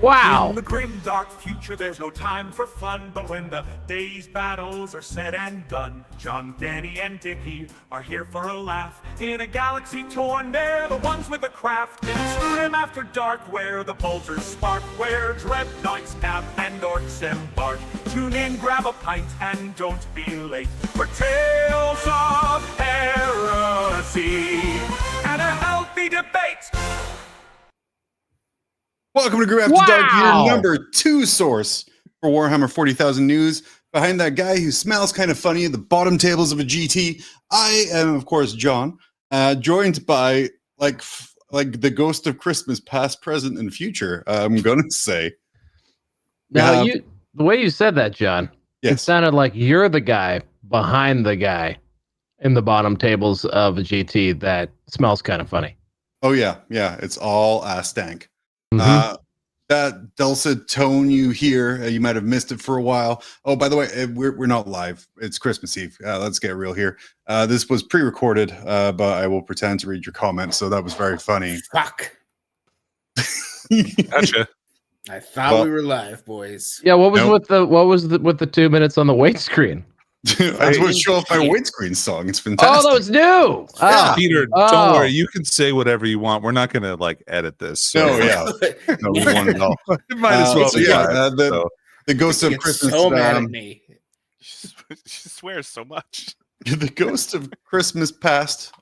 Wow. In the grim, dark future, there's no time for fun. But when the day's battles are said and done, John, Danny, and Dickie are here for a laugh. In a galaxy torn, they're the ones with the craft. It's grim after dark, where the bolters spark, where dread knights nap and orcs embark. Tune in, grab a pint, and don't be late for tales of heresy and a healthy debate. Welcome to Grim After Dark, your number 2 source for Warhammer 40,000 news. Behind that guy who smells kind of funny at the bottom tables of a GT, I am, of course, John, joined by like the ghost of Christmas, past, present, and future. I'm gonna say. Now, the way you said that, John, yes. It sounded like you're the guy behind the guy in the bottom tables of a GT that smells kind of funny. Oh yeah, it's all ass stank. Mm-hmm. That dulcet tone you hear, you might have missed it for a while. Oh, by the way, we're not live. It's Christmas Eve. Let's get real here. This was pre-recorded, but I will pretend to read your comments. So that was very funny. Fuck. Gotcha. I thought we were live, boys. Yeah, what was with the 2 minutes on the wait screen? I just want to show off my windscreen song. It's fantastic. Oh, that was new. Yeah. Peter, don't worry. You can say whatever you want. We're not going to edit this. So. No, yeah. No, we want it all. It might as well. So, yeah, the ghost of Christmas. So mad at me. She swears so much. The ghost of Christmas past.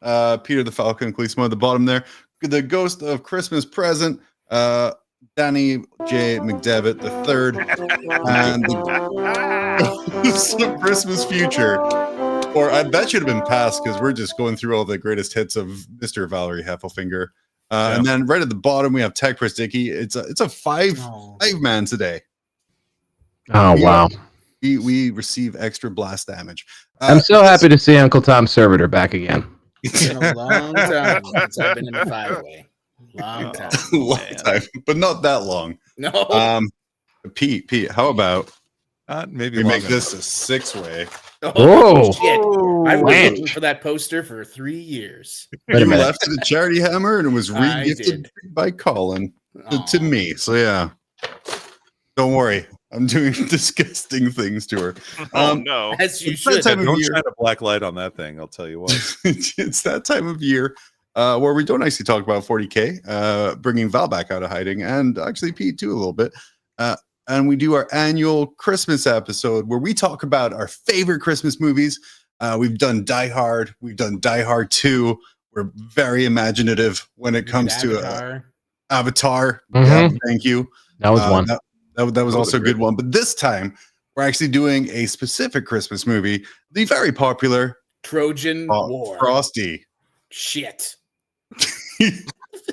Peter the Falcon, Cleesmo at the bottom there. The ghost of Christmas present. Danny J. McDevitt the third, and the Christmas future, or that should have been past because we're just going through all the greatest hits of Mr. Val Heffelfinger, and then right at the bottom we have Tech Press Dickie. It's a five man today. Oh wow! We receive extra blast damage. I'm so happy to see Uncle Tom Servitor back again. It's been a long time since I've been in a 5-way. Long time, but not that long. No. Pete, how about maybe we make this a 6-way? Oh shit! I've been looking for that poster for 3 years. You left the charity hammer, and it was re-gifted by Colin to me. So yeah, don't worry. I'm doing disgusting things to her. No, as you should. Don't shine a black light on that thing. I'll tell you what. It's that time of year. Where we don't actually talk about 40K, bringing Val back out of hiding, and actually Pete too a little bit. And we do our annual Christmas episode where we talk about our favorite Christmas movies. We've done Die Hard. We've done Die Hard 2. We're very imaginative when it comes to Avatar. Mm-hmm. Yeah, thank you. That was one. That was also a good one. But this time, we're actually doing a specific Christmas movie, the very popular Trojan War. Frosty. Shit.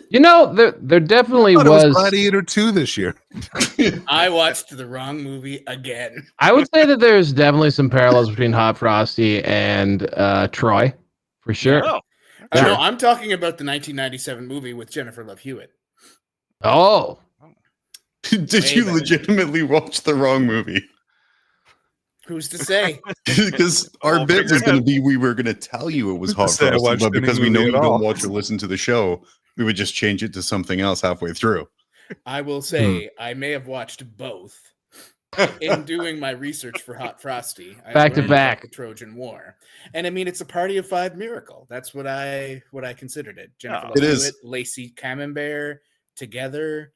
You know, there definitely was Gladiator 2 this year. I watched the wrong movie again. I would say that there's definitely some parallels between Hot Frosty and Troy, for sure. Oh. Sure. No, I'm talking about the 1997 movie with Jennifer Love Hewitt. Oh. Did you legitimately watch the wrong movie? Who's to say? Because our bit was going to be, we were going to tell you it was Hot Frosty, but because we know you don't watch or listen to the show, we would just change it to something else halfway through. I will say I may have watched both in doing my research for Hot Frosty. Back to back. The Trojan War. And I mean, it's a party of 5 miracle. That's what I considered it. Jennifer Love Hewitt, Lacey Camembert together.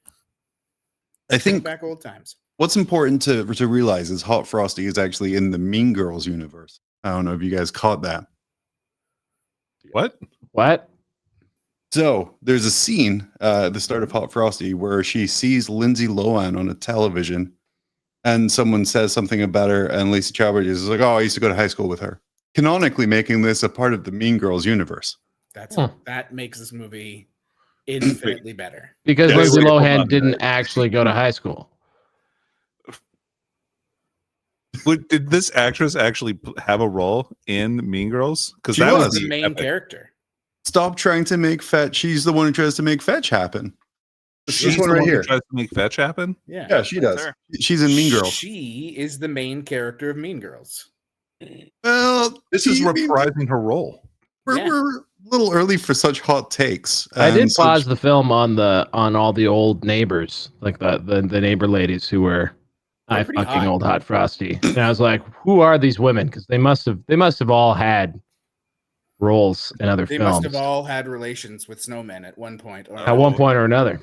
I think back old times. What's important to realize is Hot Frosty is actually in the Mean Girls universe. I don't know if you guys caught that. What? So there's a scene at the start of Hot Frosty where she sees Lindsay Lohan on a television, and someone says something about her, and Lacey Chabert is like, "Oh, I used to go to high school with her." Canonically, making this a part of the Mean Girls universe. That makes this movie infinitely better because Lindsay Lohan didn't actually go to high school. Did this actress actually have a role in Mean Girls? Because that was the main character. Stop trying to make fetch. She's the one who tries to make fetch happen. She's the one who tries to make fetch happen? Yeah, she does. Her. She's in Mean Girls. She is the main character of Mean Girls. Well, this is reprising her role. We're little early for such hot takes. I did and pause such- the film on all the old neighbors, like the neighbor ladies who were They're I pretty fucking hot. old hot Frosty. And I was like, who are these women? Because they must have all had roles in other They films must have all had relations with snowmen at one point. Or at one point or another.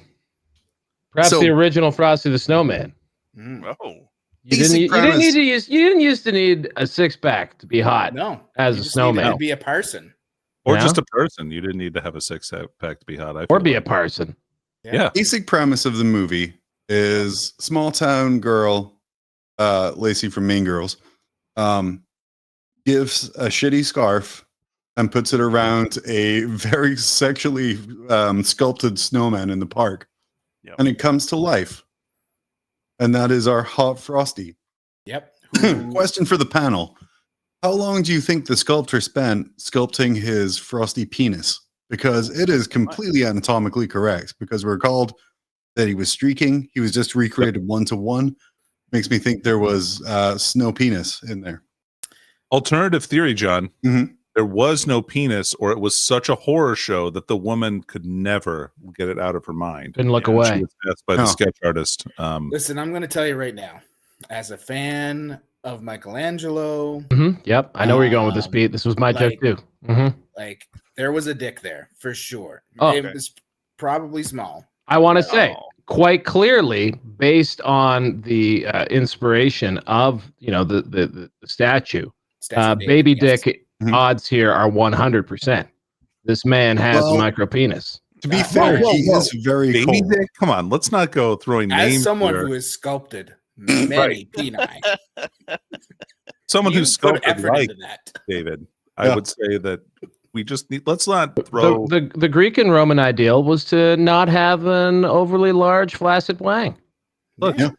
Perhaps So- the original Frosty the Snowman. Mm. Oh, You didn't Basic premise. used to need a six pack to be hot No, as you a just needed snowman to be a parson. Or Yeah. just a person. You didn't need to have a six-pack to be hot. I or feel be a like. parson. Yeah. Basic premise of the movie is small town girl, Lacey from Mean Girls, gives a shitty scarf and puts it around a very sexually sculpted snowman in the park. Yep. And it comes to life. And that is our hot Frosty. Yep. Question for the panel. How long do you think the sculptor spent sculpting his Frosty penis? Because it is completely anatomically correct. Because we're called that he was streaking. He was just recreated 1-to-1. Makes me think there was snow penis in there. Alternative theory, John. Mhm. There was no penis, or it was such a horror show that the woman could never get it out of her mind. Couldn't look She away. was asked by the Oh. sketch artist. Listen, I'm going to tell you right now, as a fan of Michelangelo, Yep, I know where you're going with this, Pete. This was my joke like- too. Mhm. like there was a dick there for sure. Oh. It was probably small. I want to say Oh. quite clearly, based on the inspiration of the statue, Statue of David, baby yes. dick Mhm. odds here are 100%. This man has Well, a micro penis. To be Whoa, fair, whoa, he whoa. is very Baby cold. dick? Come on, let's not go throwing As names. someone here. who has sculpted many peni, Someone you who's put sculpted effort like into that. David, Yeah. I would say that we just need. Let's not throw. The Greek and Roman ideal was to not have an overly large flaccid wang. Look, Yeah.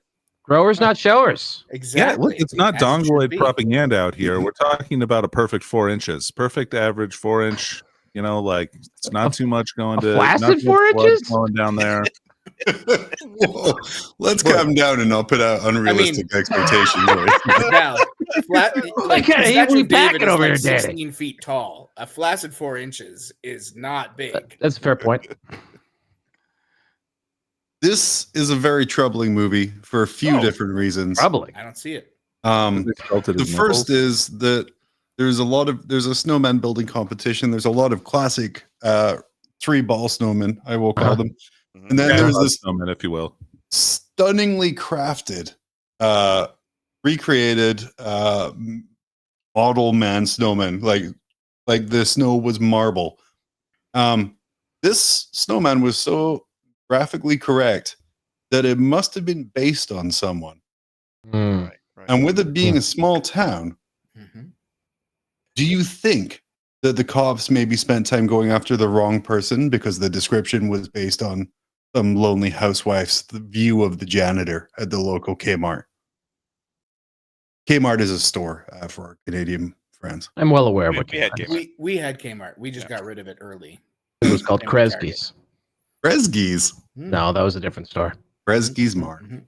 Growers, not showers. Yeah, Exactly. look, it's not As it should dongoloid be. propaganda out here. We're talking about a perfect 4 inches, perfect average 4-inch. You know, like it's not too much going a to flaccid not too much 4 blood inches? flowing down there. Whoa. Let's calm down and not put out unrealistic expectations. Now, flat, like, kinda the heat Statue we of David packing is over like here, Danny? 16 feet tall. A flaccid 4 inches is not big. That's a fair point. This is a very troubling movie for a few Oh. different reasons. Troubling. I don't see it. They sculpted The his first nipples. is that there's a snowman building competition. There's a lot of classic 3-ball snowmen, I will call Uh-huh. them. Mhm. And then Yeah, there's this snowman, if you will. stunningly crafted, recreated model man snowman, like the snow was marble. This snowman was so graphically correct that it must have been based on someone. Mm. Right, right. And with it being a small town, Mhm. do you think that the cops maybe spent time going after the wrong person because the description was based on some lonely housewife's view of the janitor at the local Kmart? Kmart is a store for our Canadian friends. I'm well aware of what We had Kmart is. Kmart. We had Kmart. We just Yeah. got rid of it early. It was called Same with Kresge's. Kresge's. No, that was a different store. Kresge's Mart. Mhm.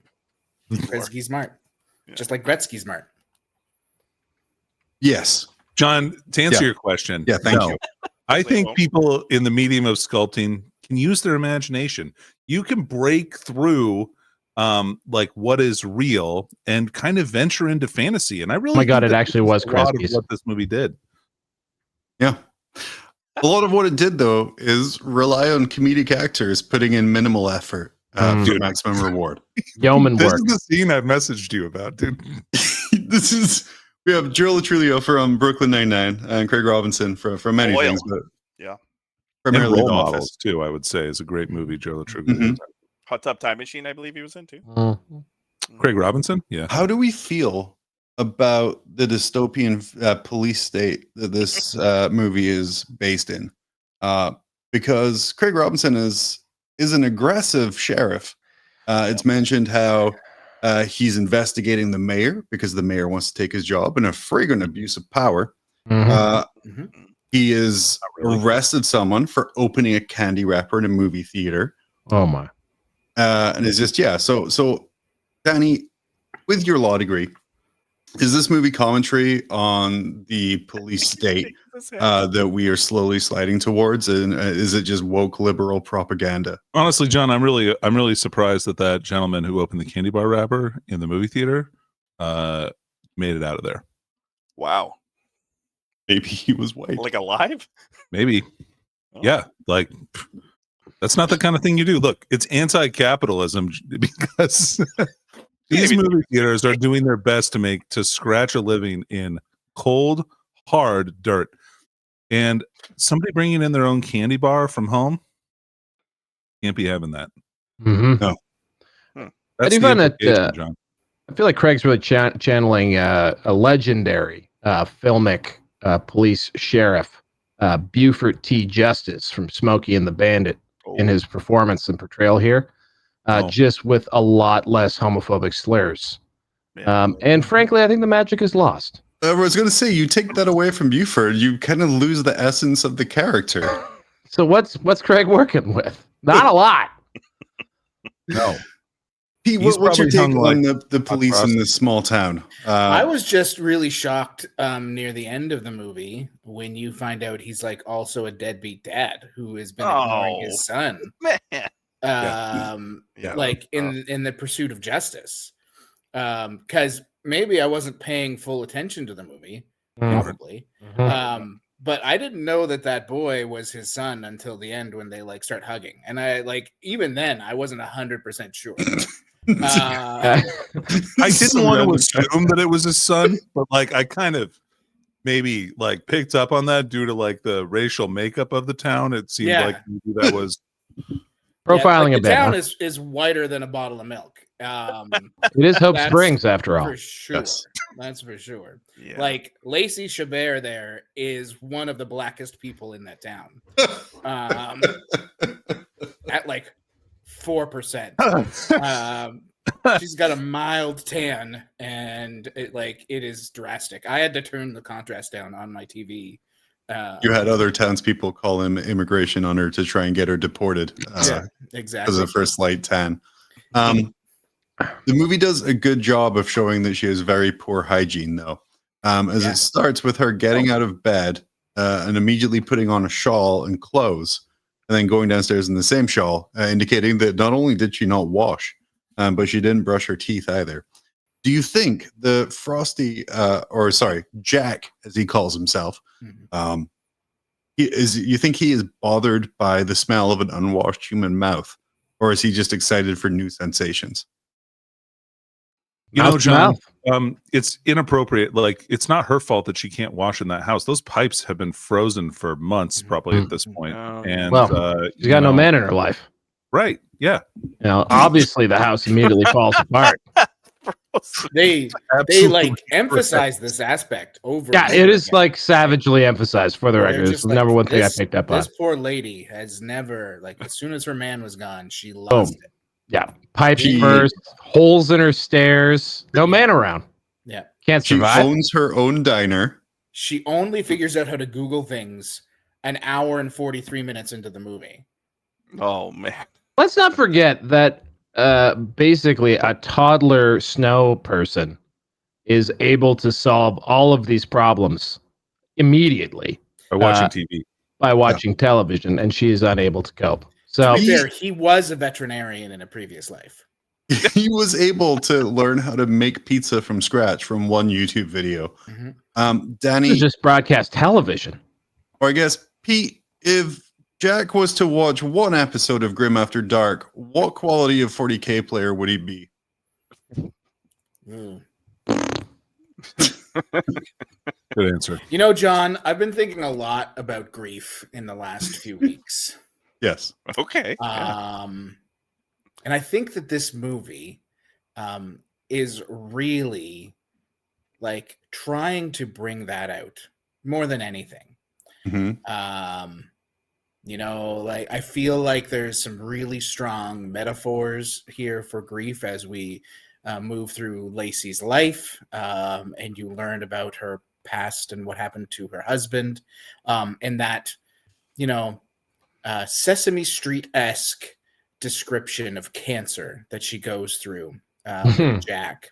Gretzky Smart. Yeah. Just like Gretzky Smart. Yes. John, to answer Yeah. your question, Yeah, thank no. you. I think Well- people in the medium of sculpting can use their imagination. You can break through like what is real and kind of venture into fantasy. And I really Oh my God, think it that actually this was is a lot of Kresge's. what this movie did. Yeah. A lot of what it did, though, is rely on comedic actors putting in minimal effort for Dude. maximum reward. Yeoman This work. is the scene I messaged you about, dude. We have Joe Latrulio from Brooklyn Nine-Nine and Craig Robinson from many Oil. things, but Yeah. And primarily Role The Models Office. too, I would say, is a great movie. Joe Latruglia. Mhm. Hot Tub Time Machine, I believe he was in too. Mm. Craig Robinson, yeah. How do we feel about the dystopian police state that this movie is based in? Because Craig Robinson is an aggressive sheriff. It's mentioned how he's investigating the mayor because the mayor wants to take his job in a fragrant abuse of power. Mhm. Mhm. He is Not really. arrested someone for opening a candy wrapper in a movie theater. Oh my. And it's just, yeah. So Danny, with your law degree, Is this movie commentary on the police state that we are slowly sliding towards, and is it just woke liberal propaganda? Honestly, John, I'm really surprised that gentleman who opened the candy bar wrapper in the movie theater made it out of there. Wow. Maybe he was white. Like alive? Maybe. Oh. Yeah. Like, that's not the kind of thing you do. Look, it's anti-capitalism because these movie theaters are doing their best to scratch a living in cold, hard dirt. And somebody bringing in their own candy bar from home can't be having that. Mm-hmm. No. That's I do the find that implication, John. I feel like Craig's really channeling a legendary filmic police sheriff, Buford T. Justice from Smokey and the Bandit, in his performance and portrayal here, just with a lot less homophobic slurs. Yeah. And frankly, I think the magic is lost. I was going to say, you take that away from Buford, you kind of lose the essence of the character. So what's Craig working with? Not a lot. No. Pete, He's what's your probably take hung on the police in this small town? I was just really shocked near the end of the movie when you find out he's like also a deadbeat dad who has been ignoring his son. Man. Like in the pursuit of justice. Because maybe I wasn't paying full attention to the movie, probably. But I didn't know that boy was his son until the end when they like start hugging. And I even then I wasn't 100% sure. I didn't want to assume that it was his son, but like I kind of maybe like picked up on that due to like the racial makeup of the town. It seemed like maybe that was profiling a bit. The town is whiter than a bottle of milk. It is Hope Springs after all. For sure. Yes. That's for sure. Yeah. Like Lacey Chabert there is one of the blackest people in that town. At like 4%. She's got a mild tan and it is drastic. I had to turn the contrast down on my TV. You had other townspeople call him immigration on her to try and get her deported. Yeah, exactly. Because of her slight tan. The movie does a good job of showing that she has very poor hygiene, though. It starts with her getting out of bed and immediately putting on a shawl and clothes, and then going downstairs in the same shawl, indicating that not only did she not wash, but she didn't brush her teeth either. Do you think the Frosty, Jack, as he calls himself, you think he is bothered by the smell of an unwashed human mouth, or is he just excited for new sensations? You know, John, it's inappropriate. Like, it's not her fault that she can't wash in that house. Those pipes have been frozen for months, probably at this point. And she's got no man in her life, right? Yeah. Obviously, the house immediately falls apart. They like emphasize this aspect over. Yeah, it is like savagely emphasized. For the record, it's like, number one thing I picked up on. This poor lady has never, like, as soon as her man was gone, she lost it. Yeah, pipes first, holes in her stairs, no man around. Yeah, can't survive. She owns her own diner. She only figures out how to Google things an hour and 43 minutes into the movie. Oh man! Let's not forget that basically a toddler snow person is able to solve all of these problems immediately by watching TV, by watching television, and she is unable to cope. So he was a veterinarian in a previous life. He was able to learn how to make pizza from scratch from one YouTube video. Danny, this is just broadcast television. Or I guess, Pete, if Jack was to watch one episode of Grim After Dark, what quality of 40K player would he be? Good answer. You know, John, I've been thinking a lot about grief in the last few weeks. Yes. Okay. And I think that this movie is really like trying to bring that out more than anything. You know, like I feel like there's some really strong metaphors here for grief as we move through Lacey's life, and you learned about her past and what happened to her husband, and that, you know, Sesame Street-esque description of cancer that she goes through with Jack.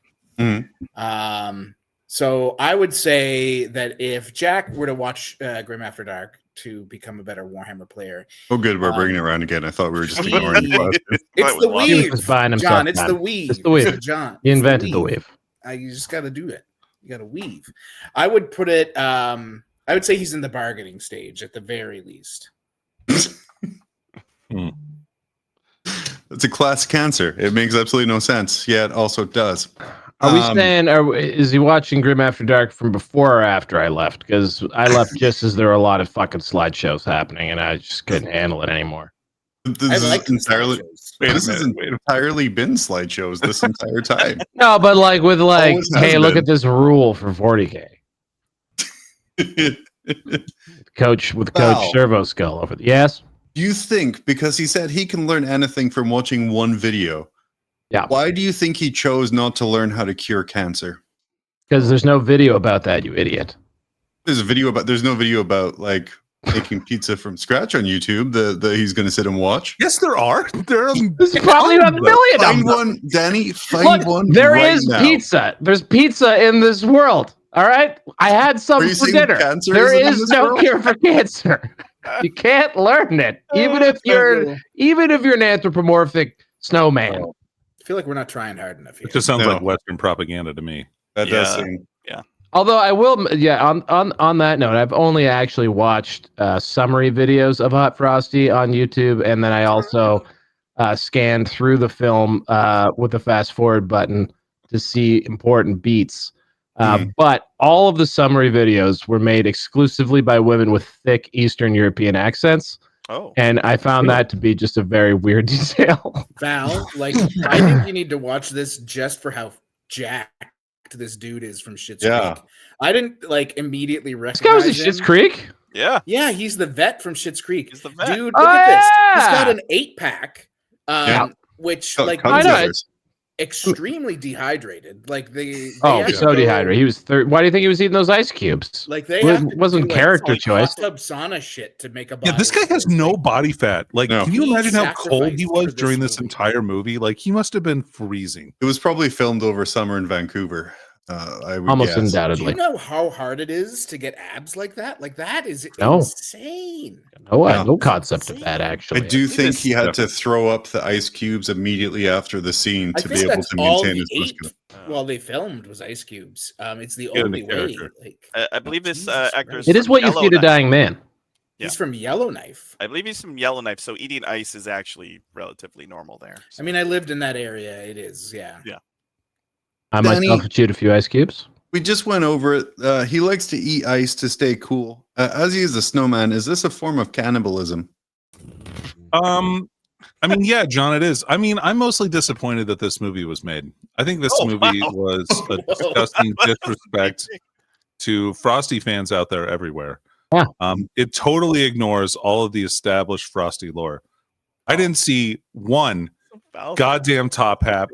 So I would say that if Jack were to watch Grim After Dark to become a better Warhammer player, Oh, good. We're bringing it around again. I thought we were just he- ignoring the question. it's the He was weave, just buying himself John. It's time. the weave. It's the weave. John. He it's invented the weave. You just got to do it. You got to weave. I would put it. I would say he's in the bargaining stage at the very least. It's a classic answer. It makes absolutely no sense. Yeah, it also does. Are we saying, is he watching Grim After Dark from before or after I left? Because I left just as there were a lot of fucking slideshows happening, and I just couldn't handle it anymore. This I is like entirely. This has wait a entirely been slideshows this entire time. No, but like with like, Always has hey, look been. at this rule for 40K. Coach Wow. Servo Skull over the yes. Do you think because he said he can learn anything from watching one video? Yeah. Why do you think he chose not to learn how to cure cancer? Because there's no video about that, you idiot. There's no video about like making pizza from scratch on YouTube that he's going to sit and watch. Yes, there are. There are. There's probably a million of Find them. one, Danny. Find Look, one. there right is now. pizza. There's pizza in this world. All right. I had some Are you for saying dinner. cancer There isn't in is this no world? cure for cancer. You can't learn it. Even if you're an anthropomorphic snowman. I feel like we're not trying hard enough here. It just sounds No. like Western propaganda to me. That does Yeah. seem. Although I will, on that note, I've only actually watched summary videos of Hot Frosty on YouTube, and then I also scanned through the film with the fast forward button to see important beats. But all of the summary videos were made exclusively by women with thick Eastern European accents, Oh, and I found that to be just a very weird detail. Val, like, I think you need to watch this just for how jacked this dude is from Schitt's Yeah. Creek. I didn't like immediately This guy was recognize in Schitt's him. Creek. yeah. Yeah, he's the vet from Schitt's Creek. He's the vet. Dude, Oh, look at this. He's yeah. got an 8-pack, Yeah. which Oh, like Cousins I know, brothers. extremely dehydrated. Like they Oh, have to so go- dehydrated. He was third. Why do you think he was eating those ice cubes? Like they Wasn't- have to wasn't do, character like, choice. hot tub sauna shit to make a body. Yeah, this guy has no body fat. Like, No. can you He imagine how cold he sacrificed was for this during this movie. entire movie? Like, he must have been freezing. It was probably filmed over summer in Vancouver. I would Almost guess. Do you undoubtedly. know how hard it is to get abs like that? Like that is No. insane. No, Yeah. no concept of that I actually. do think this- he had to throw up the ice cubes immediately after the scene I to be think able that's to all maintain he his ate muscular. while they filmed was ice cubes. It's the Get in only the way. character. Like I believe this Jesus actor Christ. It is from what you feed a Yellowknife. dying man. He's from Yellowknife. I believe he's from Yellowknife, so eating ice is actually relatively normal there. I mean, I lived in that area. It is, yeah. I Danny- myself chewed a few ice cubes. We just went over it. He likes to eat ice to stay cool. As he is a snowman, is this a form of cannibalism? I mean, yeah, John, it is. I mean, I'm mostly disappointed that this movie was made. I think this Oh, movie wow. was a disgusting disrespect to Frosty fans out there everywhere. Yeah. It totally ignores all of the established Frosty lore. I didn't see one Val- goddamn top hat.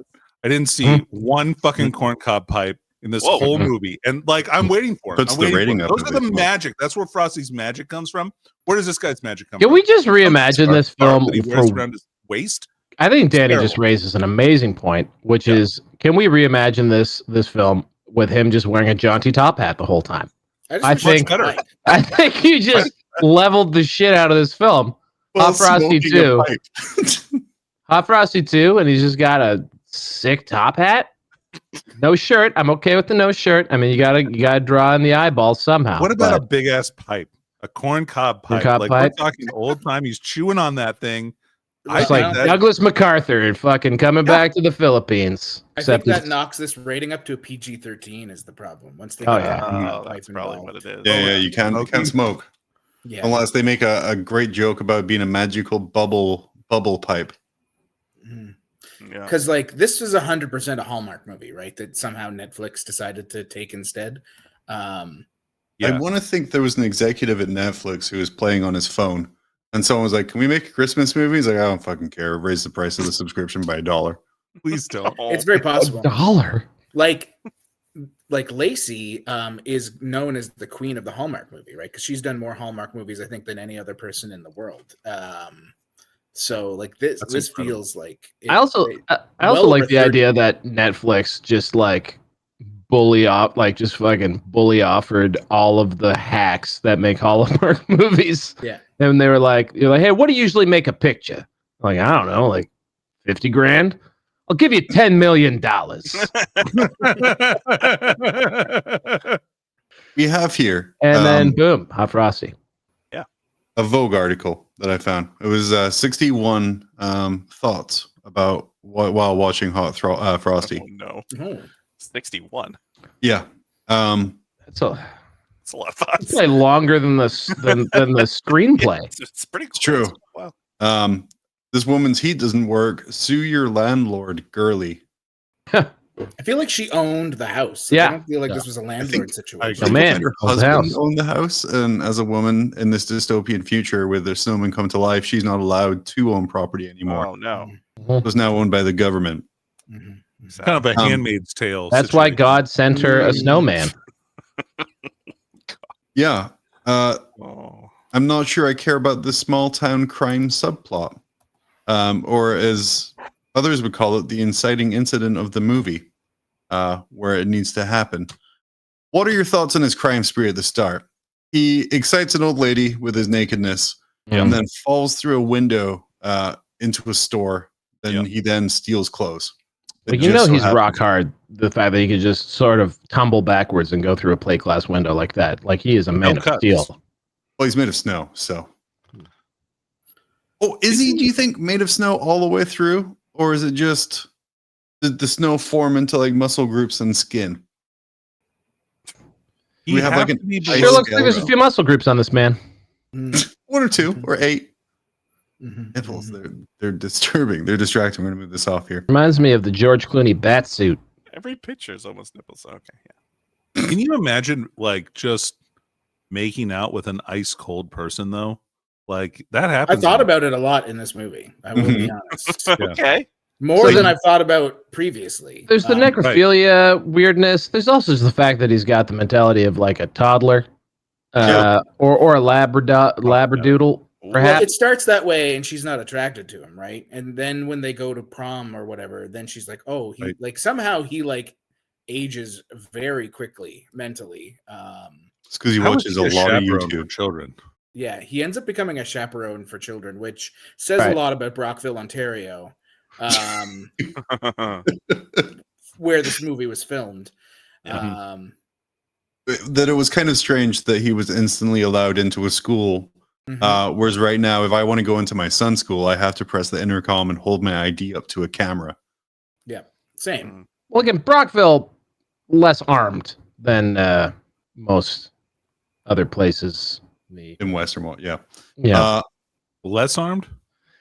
I didn't see one fucking corncob pipe in this Whoa. whole movie. And like, I'm waiting for it. Puts I'm the waiting for rating it. up Those a are bit the more. magic. That's where Frosty's magic comes from. Where does this guy's magic come Can from? we just reimagine this film that he wears for? around his waist? I think Danny terrible. just raises an amazing point, which is, can we reimagine this film with him just wearing a jaunty top hat the whole time? just I wish he think- was white. I think you just leveled the shit out of this film. Hot Frosty smoking a 2. pipe. Hot Frosty 2, and he's just got a sick top hat. No shirt. I'm okay with the no shirt. I mean, you gotta draw in the eyeballs somehow. What about a but big ass pipe? A corn cob pipe? Corncob Like pipe? we're talking old time. He's chewing on that thing. I it's think like that- Douglas MacArthur fucking coming back to the Philippines? I think that it's- knocks this rating up to a PG-13 is the problem. Once they Oh, get yeah. that Oh, pipe that's probably involved. what it is. Yeah, you can't smoke Yeah. unless they make a great joke about being a magical bubble pipe. Yeah. Because like this is 100% a Hallmark movie, right? That somehow Netflix decided to take instead. I Yeah. want to think there was an executive at Netflix who was playing on his phone, and someone was like, "Can we make a Christmas movie?" He's like, "I don't fucking care. Raise the price of the subscription by $1." Please don't. It's very possible. $1. Like Lacey is known as the queen of the Hallmark movie, right? Because she's done more Hallmark movies, I think, than any other person in the world. So like this That's incredible. feels like I also it- I also well like over the 30. idea that Netflix just like just fucking bully offered all of the hacks that make Hallmark movies. Yeah. And they were like, you're like, hey, what do you usually make a picture? I'm like, I don't know, like 50 grand. I'll give you $10 million. We have here And then boom, Hot Frosty. a Vogue article that I found. It was 61 thoughts about while watching Frosty. Oh, no. Oh. 61. Yeah. That's a lot of thoughts. It's like longer than the screenplay. It's pretty cool. It's true. Wow. This woman's heat doesn't work. Sue your landlord, girly. I feel like she owned the house. Yeah. I don't feel like this was a landlord situation. Oh, man, her owns the husband house. owned the house, and as a woman in this dystopian future where the snowmen come to life, she's not allowed to own property anymore. Oh, no. It was now owned by the government. Mm-hmm. Kind of a Handmaid's Tale. That's why situation. God sent her a snowman. Yeah. Oh. I'm not sure I care about the small town crime subplot, or as others would call it, the inciting incident of the movie, where it needs to happen. What are your thoughts on his crime spree at the start? He excites an old lady with his nakedness, and then falls through a window into a store. Then he then steals clothes. But you know he's rock hard. The fact that he could just sort of tumble backwards and go through a plate glass window like that, like he is a man of steel. Well, he's made of snow, so. Oh, is he? Do you think made of snow all the way through, or is it just did the snow form into like muscle groups and skin? We have like an ice Sure looks like scale there's a now. few muscle groups on this man. One or two or eight. Mm-hmm. Nipples, they're disturbing. They're distracting. We're gonna move this off here. Reminds me of the George Clooney bat suit. Every picture is almost nipples. Okay. Yeah. Can you imagine like just making out with an ice cold person though? Like that I happens. thought about it a lot in this movie. I will be honest. Okay. More So than I've thought about previously. There's the necrophilia weirdness. There's also just the fact that he's got the mentality of like a toddler, or a labradoodle. Well, Perhaps it starts that way, and she's not attracted to him, right? And then when they go to prom or whatever, then she's like, "Oh, he like somehow he like ages very quickly mentally." It's because he watches a lot of YouTube. For children. Yeah, he ends up becoming a chaperone for children, which says a lot about Brockville, Ontario, where this movie was filmed. That it was kind of strange that he was instantly allowed into a school. Whereas right now, if I want to go into my son's school, I have to press the intercom and hold my ID up to a camera. Yeah, same. Well, again, Brockville less armed than most other places. In Western World, yeah. Less armed.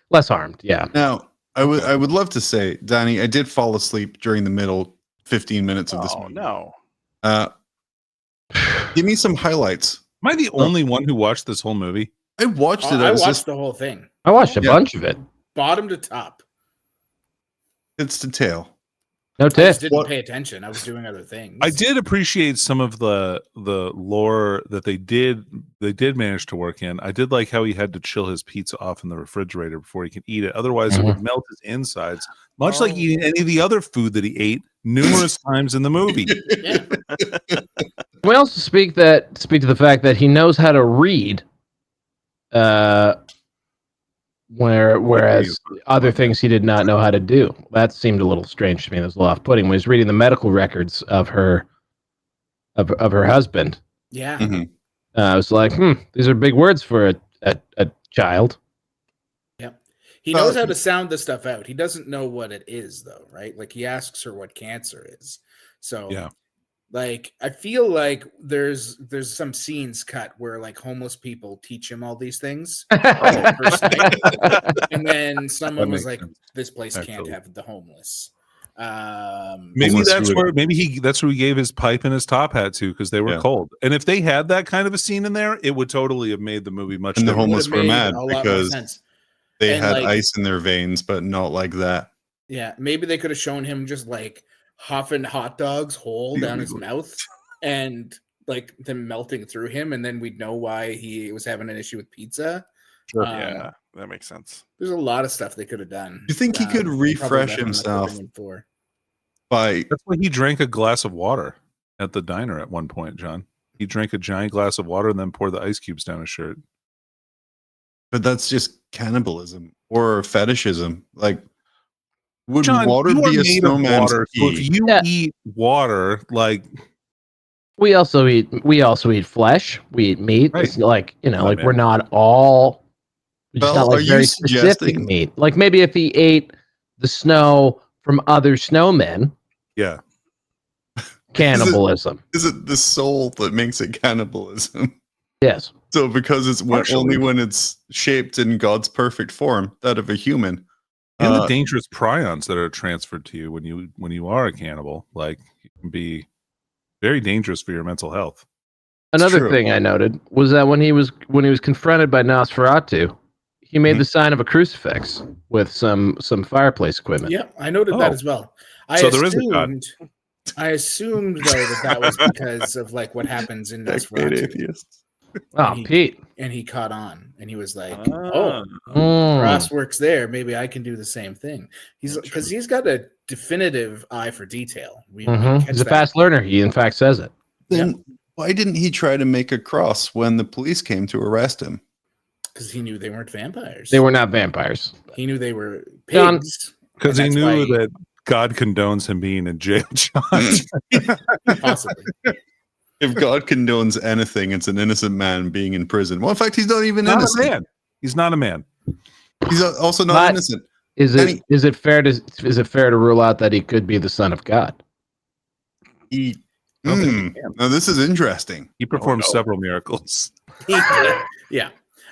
Less armed, yeah. Now, I would love to say, Danny, I did fall asleep during the middle 15 minutes of this movie. No. Give me some highlights. Am I the only one who watched this whole movie? I watched it. I watched the whole thing. I watched a bunch of it. Bottom to top. It's to tail. No I tip. just didn't pay attention. I was doing other things. I did appreciate some of the lore that they did manage to work in. I did like how he had to chill his pizza off in the refrigerator before he could eat it. Otherwise, it would melt his insides, much like eating any of the other food that he ate numerous times in the movie. We also speak to the fact that he knows how to read, whereas other things he did not know how to do. That seemed a little strange to me. It was a little off-putting when he was reading the medical records of her husband. Yeah. I was like, these are big words for a child. Yep. He knows how to sound the stuff out. He doesn't know what it is, though, right? Like he asks her what cancer is. So yeah. Like I feel like there's some scenes cut where like homeless people teach him all these things first night. And then someone was like, "This place can't have the homeless." Maybe that's where he gave his pipe and his top hat to because they were cold. And if they had that kind of a scene in there, it would totally have made the movie much. And the homeless were mad because they and had ice in their veins, but not like that. Yeah, maybe they could have shown him just like huffing hot dogs whole down his mouth and like them melting through him, and then we'd know why he was having an issue with pizza. Sure. Yeah, that makes sense. There's a lot of stuff they could have done. You think he could refresh himself by? That's why he drank a glass of water. at the diner at one point, John. He drank a giant glass of water and then poured the ice cubes down his shirt. But that's just cannibalism or fetishism. Like, would John, water you are be a made of snowman's water. So if pee? you Yeah. eat water, like We also eat flesh. We eat meat. Right. It's like, like man. we're not all it's Well, not are like you very specific suggesting- meat. Like maybe if he ate the snow from other snowmen, yeah. cannibalism. Is it the soul that makes it cannibalism? Yes. So because it's Partially. only when it's shaped in God's perfect form, that of a human. And the dangerous prions that are transferred to you when you are a cannibal, like it can be very dangerous for your mental health. Another true. thing I noted was that when he was confronted by Nosferatu, he made Mhm. the sign of a crucifix with some fireplace equipment. Yeah, I noted that Oh. as well. So there is a God. I assumed though that was because of like what happens in Decade Nosferatu, atheists. Oh, Pete. and he caught on, and he was like, Ah. "Oh, Mm. Ross works there. Maybe I can do the same thing." Because he's got a definitive eye for detail. We Mhm. catch He's a that. fast learner. He in fact says it. Then why didn't he try to make a cross when the police came to arrest him? Because he knew they weren't vampires. They were not vampires. He knew they were John- pigs. Because he And that's knew why- that God condones him being in jail, John. Possibly. If God condones anything, it's an innocent man being in prison. Well, in fact, he's not even Not a innocent. man. He's not a man. He's also not But- innocent. Is Any- it fair to rule out that he could be the son of God? He, I don't think he can. now this is interesting. He performed no. several miracles. Yeah.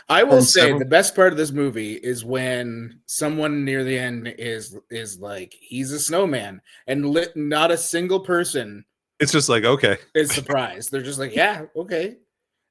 I will From say several- the best part of this movie is when someone near the end is like, he's a snowman, and not a single person It's just like, okay. is surprised. They're just like, yeah, okay.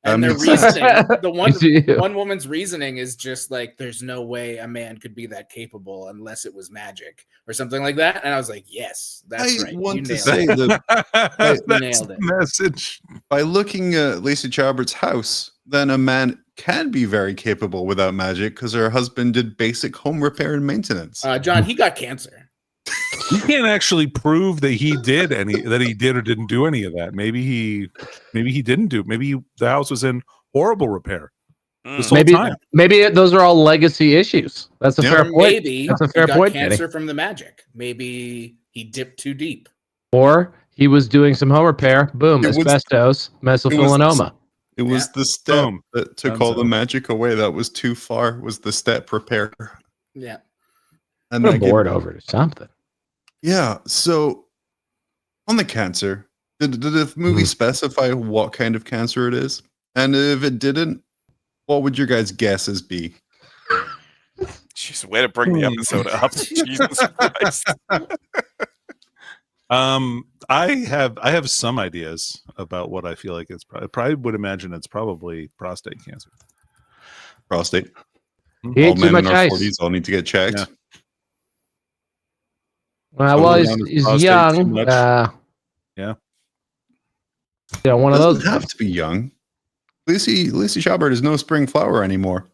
That And their makes sense. reasoning, the It's you. one woman's reasoning is just like, there's no way a man could be that capable unless it was magic or something like that. And I was like, yes, that's I right. want You to nailed say it. that That's nailed the it. message. by looking at Lacey Chalbert's house, then a man can be very capable without magic because her husband did basic home repair and maintenance. John, he got cancer. You can't actually prove that he did or didn't do any of that. Maybe he didn't do. Maybe the house was in horrible repair this whole time. Maybe those are all legacy issues. That's a Yeah. fair Or point. maybe That's a he fair got point, cancer from the magic. Maybe he dipped too deep. Or he was doing some home repair. Boom, It was- asbestos, mesothelioma. It was the step Boom. that took Sounds all the so. magic away. That was too far. Was the step repair? Yeah. And Put a that gave- board over to something. Yeah. So on the cancer, did the movie Mhm. specify what kind of cancer it is? And if it didn't, what would your guys' guesses be? Jeez, way to bring the episode up. Jesus Christ. I have some ideas about what I feel like it's probably would imagine it's probably prostate cancer. Prostate. He All ate too men much in our ice. 40s all need to get checked. Yeah. Well, Down his he's prostate too young. much. Yeah. One of Doesn't those. have to be young. Lacey Chalbert is no spring flower anymore.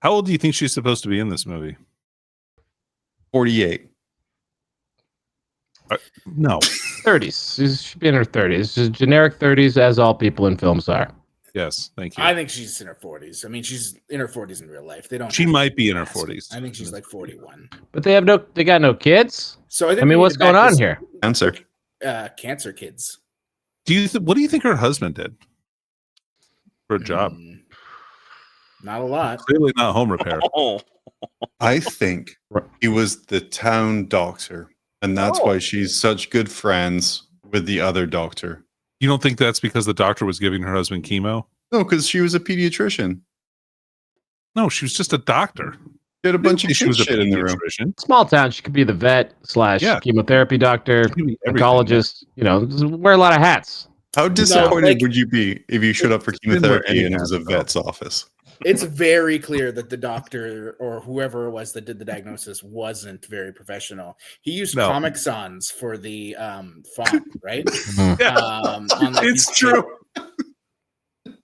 How old do you think she's supposed to be in this movie? 48. No. 30s. She should be in her 30s. Just generic 30s, as all people in films are. Yes. Thank you. I think she's in her 40s. I mean, she's in her 40s in real life. They don't. She have might be in her ask. 40s. I think she's like 41. But they got no kids. So I think I mean, we what's need to going back on this- here? Answer. Cancer kids What do you think her husband did for a job? Not a lot. Clearly not home repair. Oh, I think he was the town doctor, and that's why she's such good friends with the other doctor. You don't think that's because the doctor was giving her husband chemo? No, because she was a pediatrician. No, she was just a doctor. She had a bunch of She was a shit in the room. pediatrician. Small town. She could be the vet / Yeah. chemotherapy doctor, She could be everything, oncologist. Just wear a lot of hats. How disappointed like- would you be if you showed up for Didn't wear chemotherapy any and it was a hats at all. vet's office? It's very clear that the doctor or whoever it was that did the diagnosis wasn't very professional. He used No. Comic Sans for the font, right? Yeah. on that piece It's of true. paper.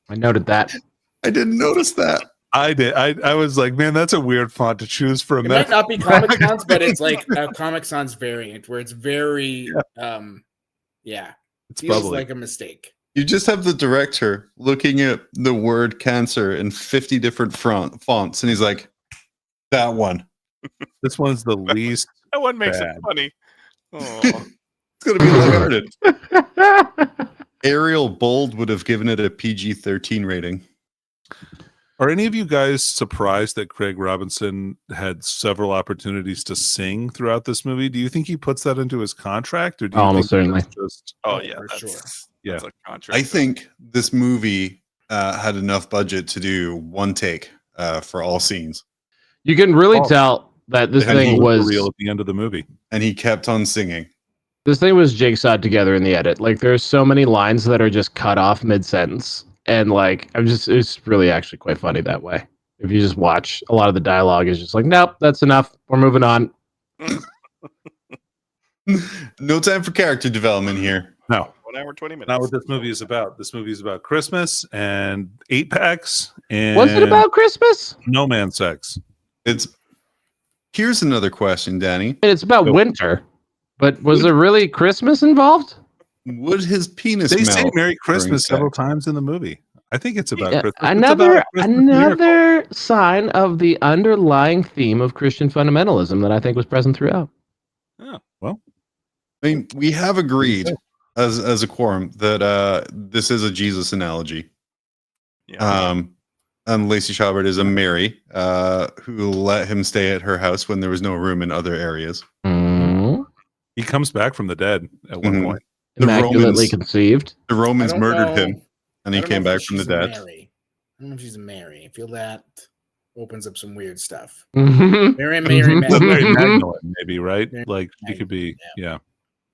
I noted that. I didn't notice that. I did. I was like, man, that's a weird font to choose for a It might medical. not be Comic Sans, but it's like a Comic Sans variant where it's very, yeah. It's Feels bubbly. like a mistake. You just have the director looking at the word cancer in 50 different fonts, and he's like, that one. This one's the least. That one makes Bad. it funny. Oh, It's going to be lighthearted. Ariel Bold would have given it a PG-13 rating. Are any of you guys surprised that Craig Robinson had several opportunities to sing throughout this movie? Do you think he puts that into his contract, or do you Almost think certainly. that's just oh Oh, yeah, for that's, sure. that's a contract. I think this movie had enough budget to do one take for all scenes. You can really Oh. tell that this And he thing real was at the end of the movie? And he kept on singing. jigsawed together in the edit. Like there's so many lines that are just cut off mid-sentence, and like it's really actually quite funny that way. If you just watch, a lot of the dialogue is just like, nope, that's enough. We're moving on. No time for character development here. No, 1 hour 20 minutes. not what this movie is about. This movie is about Christmas and 8-packs and Was it about Christmas? no man sex. Here's another question, Danny. It's about Go. winter, but was there really Christmas involved? Would his penis They say melt Merry during Christmas several sex? times in the movie. I think it's about Yeah, Christmas. It's another about a Christmas miracle. another sign of the underlying theme of Christian fundamentalism that I think was present throughout. Oh, well, I mean, we have agreed as a quorum that this is a Jesus analogy. Yeah. And Lacey Chabert is a Mary who let him stay at her house when there was no room in other areas. Mm. he comes back from the dead at one Mhm. point. The Immaculately Romans- conceived. The Romans I don't murdered know. him, and I he don't came know if back from the she's a dead. Mary. I don't know if she's a Mary. I feel that opens up some weird stuff. Mhm. Mary, Mhm. But Mary Mhm. Magdalene, maybe, right? Mary Like she could be, yeah.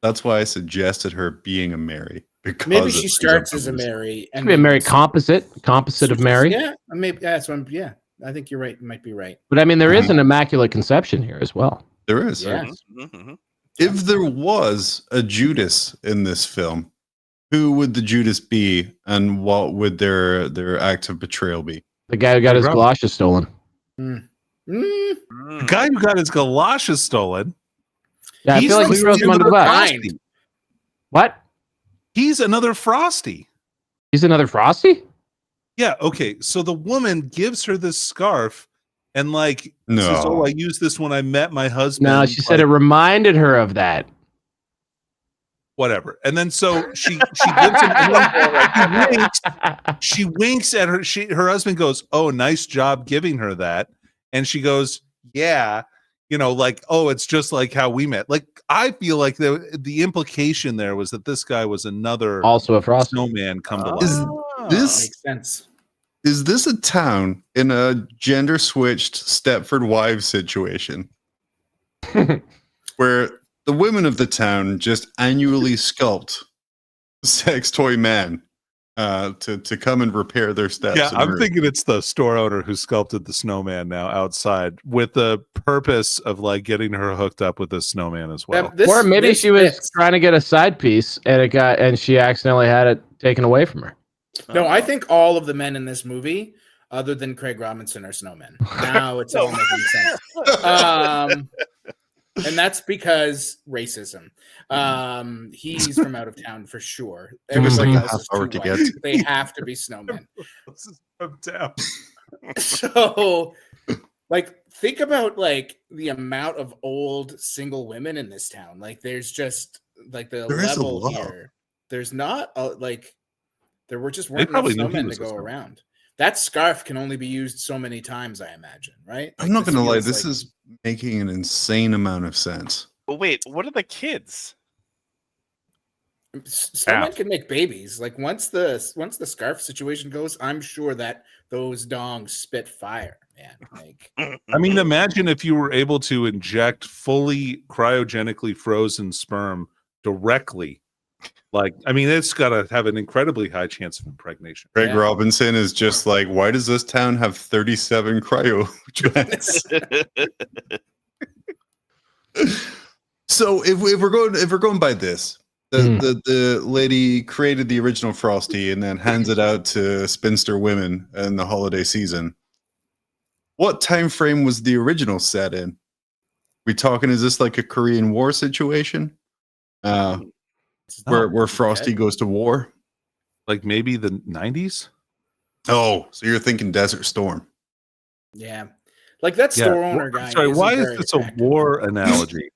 That's why I suggested her being a Mary. Because Maybe of she these starts as a numbers. Mary and Be a then Mary composite of Mary. Yeah, maybe that's one. Yeah, I think you're right. You might be right. But I mean, there is Mhm. an immaculate conception here as well. There is. Yeah. Mhm, mhm. If there was a Judas in this film, who would the Judas be, and what would their act of betrayal be? The guy who got his Rob- galoshes stolen. Mm. The guy who got his galoshes stolen. Yeah, I he's feel like he clearly throws him under the another bus. Frosty. What? He's another Frosty. He's another Frosty? Yeah, okay. So the woman gives her this scarf and like says, No. "Oh, I used this when I met my husband." No, she said Like, it reminded her of that. whatever. And then so she gives him and then he winks. She winks at her. Her husband goes, "Oh, nice job giving her that." And she goes, "Yeah, like, oh, it's just like how we met." Like, I feel like the implication there was that this guy was another Also a Frosty. snowman come to life. Is this Makes sense. is this a town in a gender switched Stepford Wives situation where the women of the town just annually sculpt sex toy man to come and repair their steps? Yeah, and I'm roofs? thinking it's the store owner who sculpted the snowman now outside with the purpose of like getting her hooked up with the snowman as well. Or maybe this she was fits. trying to get a side piece and she accidentally had it taken away from her. No, I think all of the men in this movie, other than Craig Robinson, are snowmen. Now it's all making sense. And that's because racism. He's from out of town for sure. It was like Everybody a else half is hour too to white. get to. They have to be snowmen. This is from town. So, like, think about like the amount of old single women in this town. Like, there's just like the There is a level lot. here. There's not like there were just They weren't enough probably knew he snowmen to was a go snowman. around. That scarf can only be used so many times, I imagine. Right? I'm not gonna lie, feels this like- is making an insane amount of sense. But wait, what are the kids? Snowmen can make babies. Like once the scarf situation goes, I'm sure that those dongs spit fire, man. Like I mean, imagine if you were able to inject fully cryogenically frozen sperm directly. Like, I mean, it's got to have an incredibly high chance of impregnation. Craig Yeah. Robinson is just like, why does this town have 37 cryo vents? So if we're going by this, the lady created the original Frosty and then hands it out to spinster women in the holiday season. What time frame was the original set in? We talking? Is this like a Korean War situation? where Frosty goes to war. Like maybe the 90s. Oh, so you're thinking Desert Storm? Yeah, like that store owner guy. Sorry, why is very this attractive. a war analogy?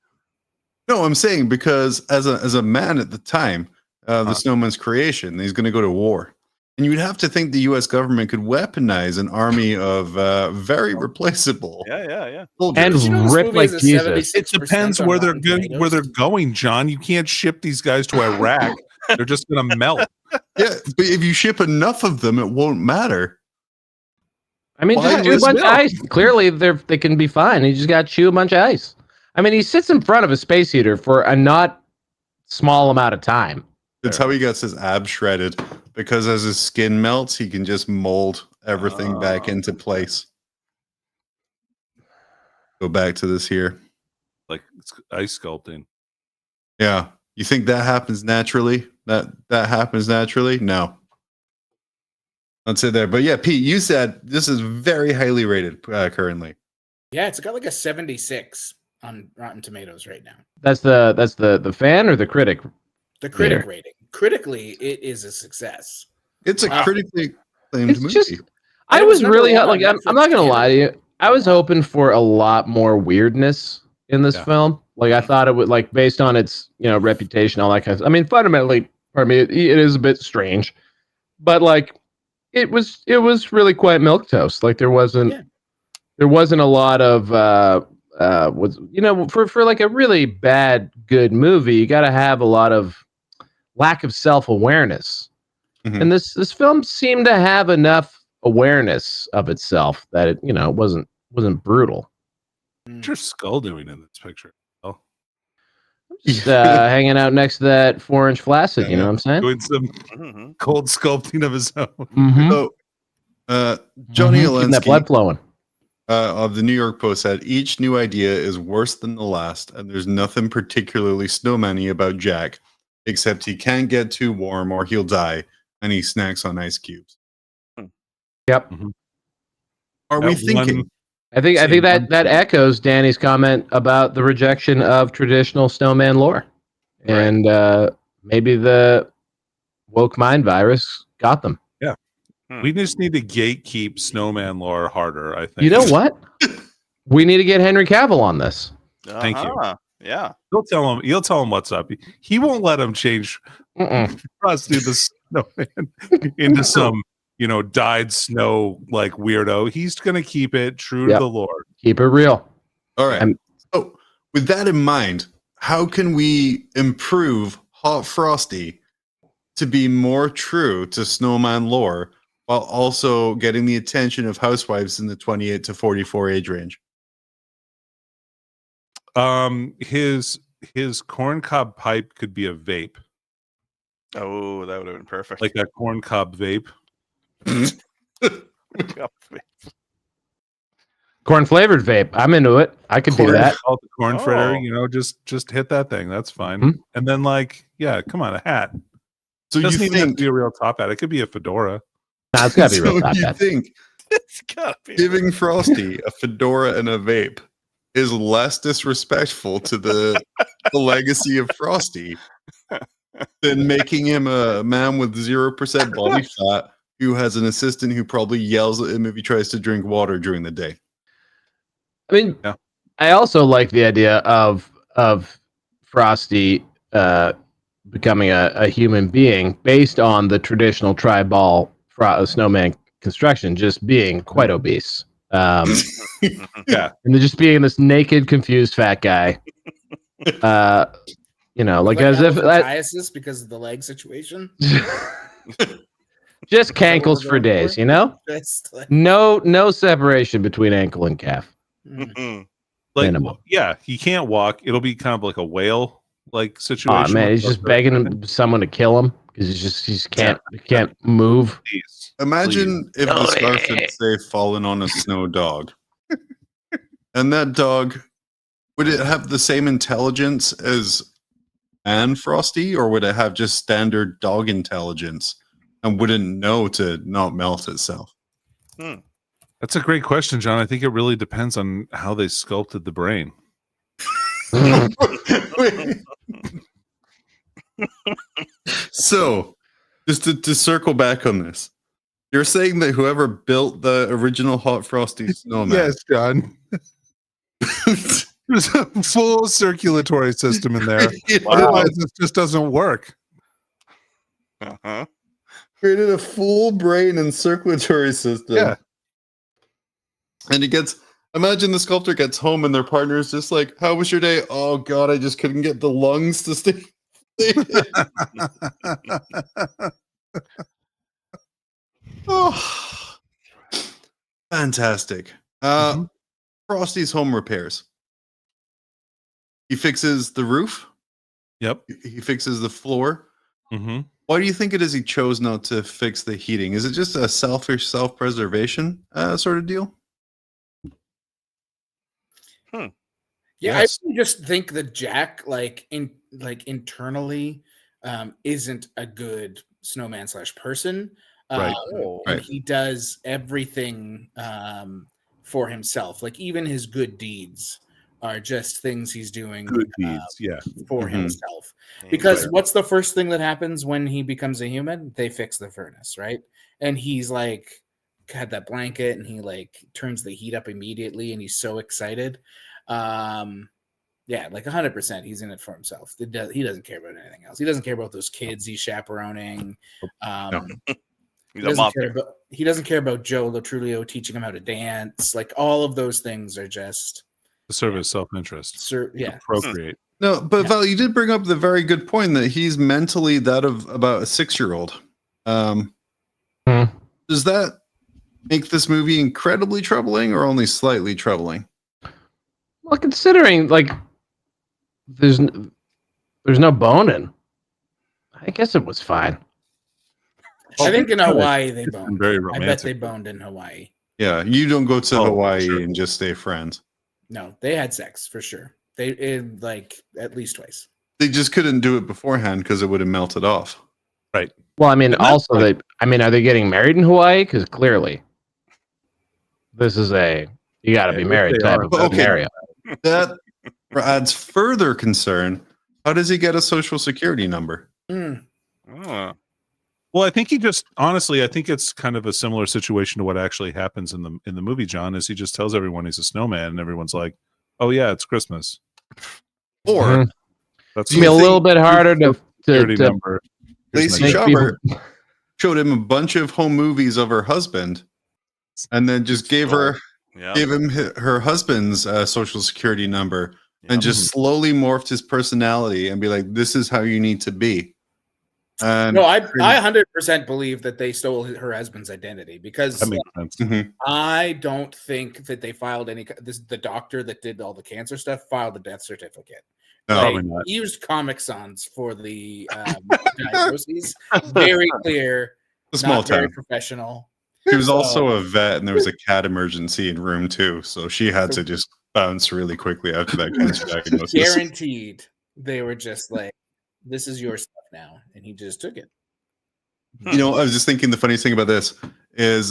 No, I'm saying because as a man at the time, the snowman's creation, he's going to go to war. And you'd have to think the U.S. government could weaponize an army of very replaceable Yeah. soldiers. And Did you know this rip movie like is a Jesus. 76% It depends on where they're Rotten good, Tomatoes? where they're going, John. You can't ship these guys to Iraq. They're just gonna melt. Yeah, but if you ship enough of them, it won't matter. I mean, Why just chew a was bunch of milk? ice. Clearly, they can be fine. You just got to chew a bunch of ice. I mean, he sits in front of a space heater for a not small amount of time. That's how he gets his abs shredded, because as his skin melts, he can just mold everything back into place. Go back to this here. Like it's ice sculpting. Yeah. You think that happens naturally? That happens naturally? No. I'd say there. But yeah, Pete, you said this is very highly rated currently. Yeah, it's got like a 76 on Rotten Tomatoes right now. That's the fan or the critic? The critic Yeah. rating. Critically, it is a success. It's a Wow. critically acclaimed It's movie. just, And I it was was number really one like, on I'm not Netflix gonna lie to you. I was Wow. hoping for a lot more weirdness in this film. Like I thought it would, like based on its reputation, all that kind of. I mean, fundamentally, pardon me, it is a bit strange, but like it was really quite milquetoast. Like there wasn't a lot of was for like a really bad good movie, you got to have a lot of lack of self-awareness. Mhm. And this film seemed to have enough awareness of itself that it wasn't brutal. What's your skull doing in this picture? Oh, Just hanging out next to that 4-inch flaccid, you know what I'm saying? doing some Mm-hmm. cold sculpting of his own. Mm-hmm. So, Johnny Keeping that Alinsky blood flowing. of the New York Post said, each new idea is worse than the last, and there's nothing particularly snowman-y about Jack, except he can't get too warm or he'll die, and he snacks on ice cubes. Yep. Are we thinking? I think that echoes Danny's comment about the rejection of traditional snowman lore. Right. And maybe the woke mind virus got them. We just need to gatekeep snowman lore harder, I think. You know what? We need to get Henry Cavill on this. Thank you. Yeah. You'll tell him what's up. He won't let him change Frosty the snowman into some, dyed snow like weirdo. He's gonna keep it true to the lore. Keep it real. All right. So, with that in mind, how can we improve Hot Frosty to be more true to snowman lore while also getting the attention of housewives in the 28 to 44 age range? His corncob pipe could be a vape, Oh, that would have been perfect. like a corncob vape. Corn flavored vape. I'm into it. I could do that. Call it the corn Oh. fritter. Just hit that thing. That's fine. Mhm. And then come on, a hat. So It doesn't you even have think? to be a real top hat. It could be a fedora. Nah, it's got to be real So top you hat. think It's gotta be. giving Frosty a fedora and a vape is less disrespectful to the legacy of Frosty than making him a man with 0% body fat who has an assistant who probably yells at him if he tries to drink water during the day. I mean, Yeah. I also like the idea of Frosty becoming a human being based on the traditional tribal snowman construction, just being quite obese. Yeah. And then just being this naked, confused fat guy. Like as if elephantiasis because of the leg situation. just cankles we're for going days, for? Just like, No separation between ankle and calf. Mhm. Minimum. He can't walk. It'll be kind of like a whale like Oh situation. man, he's just begging someone to kill him because he just can't move. Please. Imagine if the scarf had, say, fallen on a snow dog. And that dog, would it have the same intelligence as man Frosty, or would it have just standard dog intelligence and wouldn't know to not melt itself? That's a great question, John. I think it really depends on how they sculpted the brain. So, just to circle back on this, you're saying that whoever built the original Hot Frosty snowman, Yes, John. There's a full circulatory system in there. Otherwise, this just doesn't work. Uh-huh. created a full brain and circulatory system. Yeah. And he gets, imagine the sculptor gets home and their partner is just like, how was your day? Oh God, I just couldn't get the lungs to stay. Oh, fantastic. Frosty's home repairs. He fixes the roof. Yep. He fixes the floor. Mm-hmm. Why do you think it is he chose not to fix the heating? Is it just a selfish self-preservation sort of deal? Yeah, Yes. I just think that Jack, internally, isn't a good snowman / person. Right. And Right. he does everything for himself. Like even his good deeds are just things he's doing Good deeds. Yeah. for Mhm. himself. Because Right. what's the first thing that happens when he becomes a human? They fix the furnace, right? And he's like had that blanket and he like turns the heat up immediately and he's so excited. Yeah, like 100% he's in it for himself. He doesn't care about anything else. He doesn't care about those kids he's chaperoning. He's a monster. He doesn't care about Joe Latrulio teaching him how to dance. Like all of those things are just To serve his self-interest. yeah. Procreate. No, but Yeah. Val, you did bring up the very good point that he's mentally that of about a 6-year-old. Does that make this movie incredibly troubling or only slightly troubling? Well, considering like there's no boning, I guess it was fine. I think in Hawaii they boned. Very I bet romantic. they boned in Hawaii. Yeah, you don't go to Oh, Hawaii sure. and just stay friends. No, they had sex for sure. They like at least twice. They just couldn't do it beforehand because it would have melted off. Well, I mean, And that's also are they getting married in Hawaii? Because clearly, this is you got to be Yeah, married they type are. of Okay. scenario. That adds further concern. How does he get a social security number? Mm. Oh. Well, I think I think it's kind of a similar situation to what actually happens in the movie, John, is he just tells everyone he's a snowman and everyone's like, oh yeah, it's Christmas. Or Mhm. That's It's gonna be a you little think bit harder to security number. Here's Lacey my make check. Chabert showed him a bunch of home movies of her husband and then just gave Yeah. him her husband's social security number and Yeah. just slowly morphed his personality and be like, this is how you need to be. And No, I 100% believe that they stole her husband's identity because That makes sense. Mhm. I don't think that they filed the doctor that did all the cancer stuff filed a death certificate. No. They Probably not. used Comic Sans for the diagnoses. Very clear, a small not very town. professional. She was So- also a vet, and there was a cat emergency in room 2, so she had to just bounce really quickly after that cancer diagnosis. Guaranteed, they were just like, "This is your stuff now," and he just took it. You know, I was just thinking the funniest thing about this is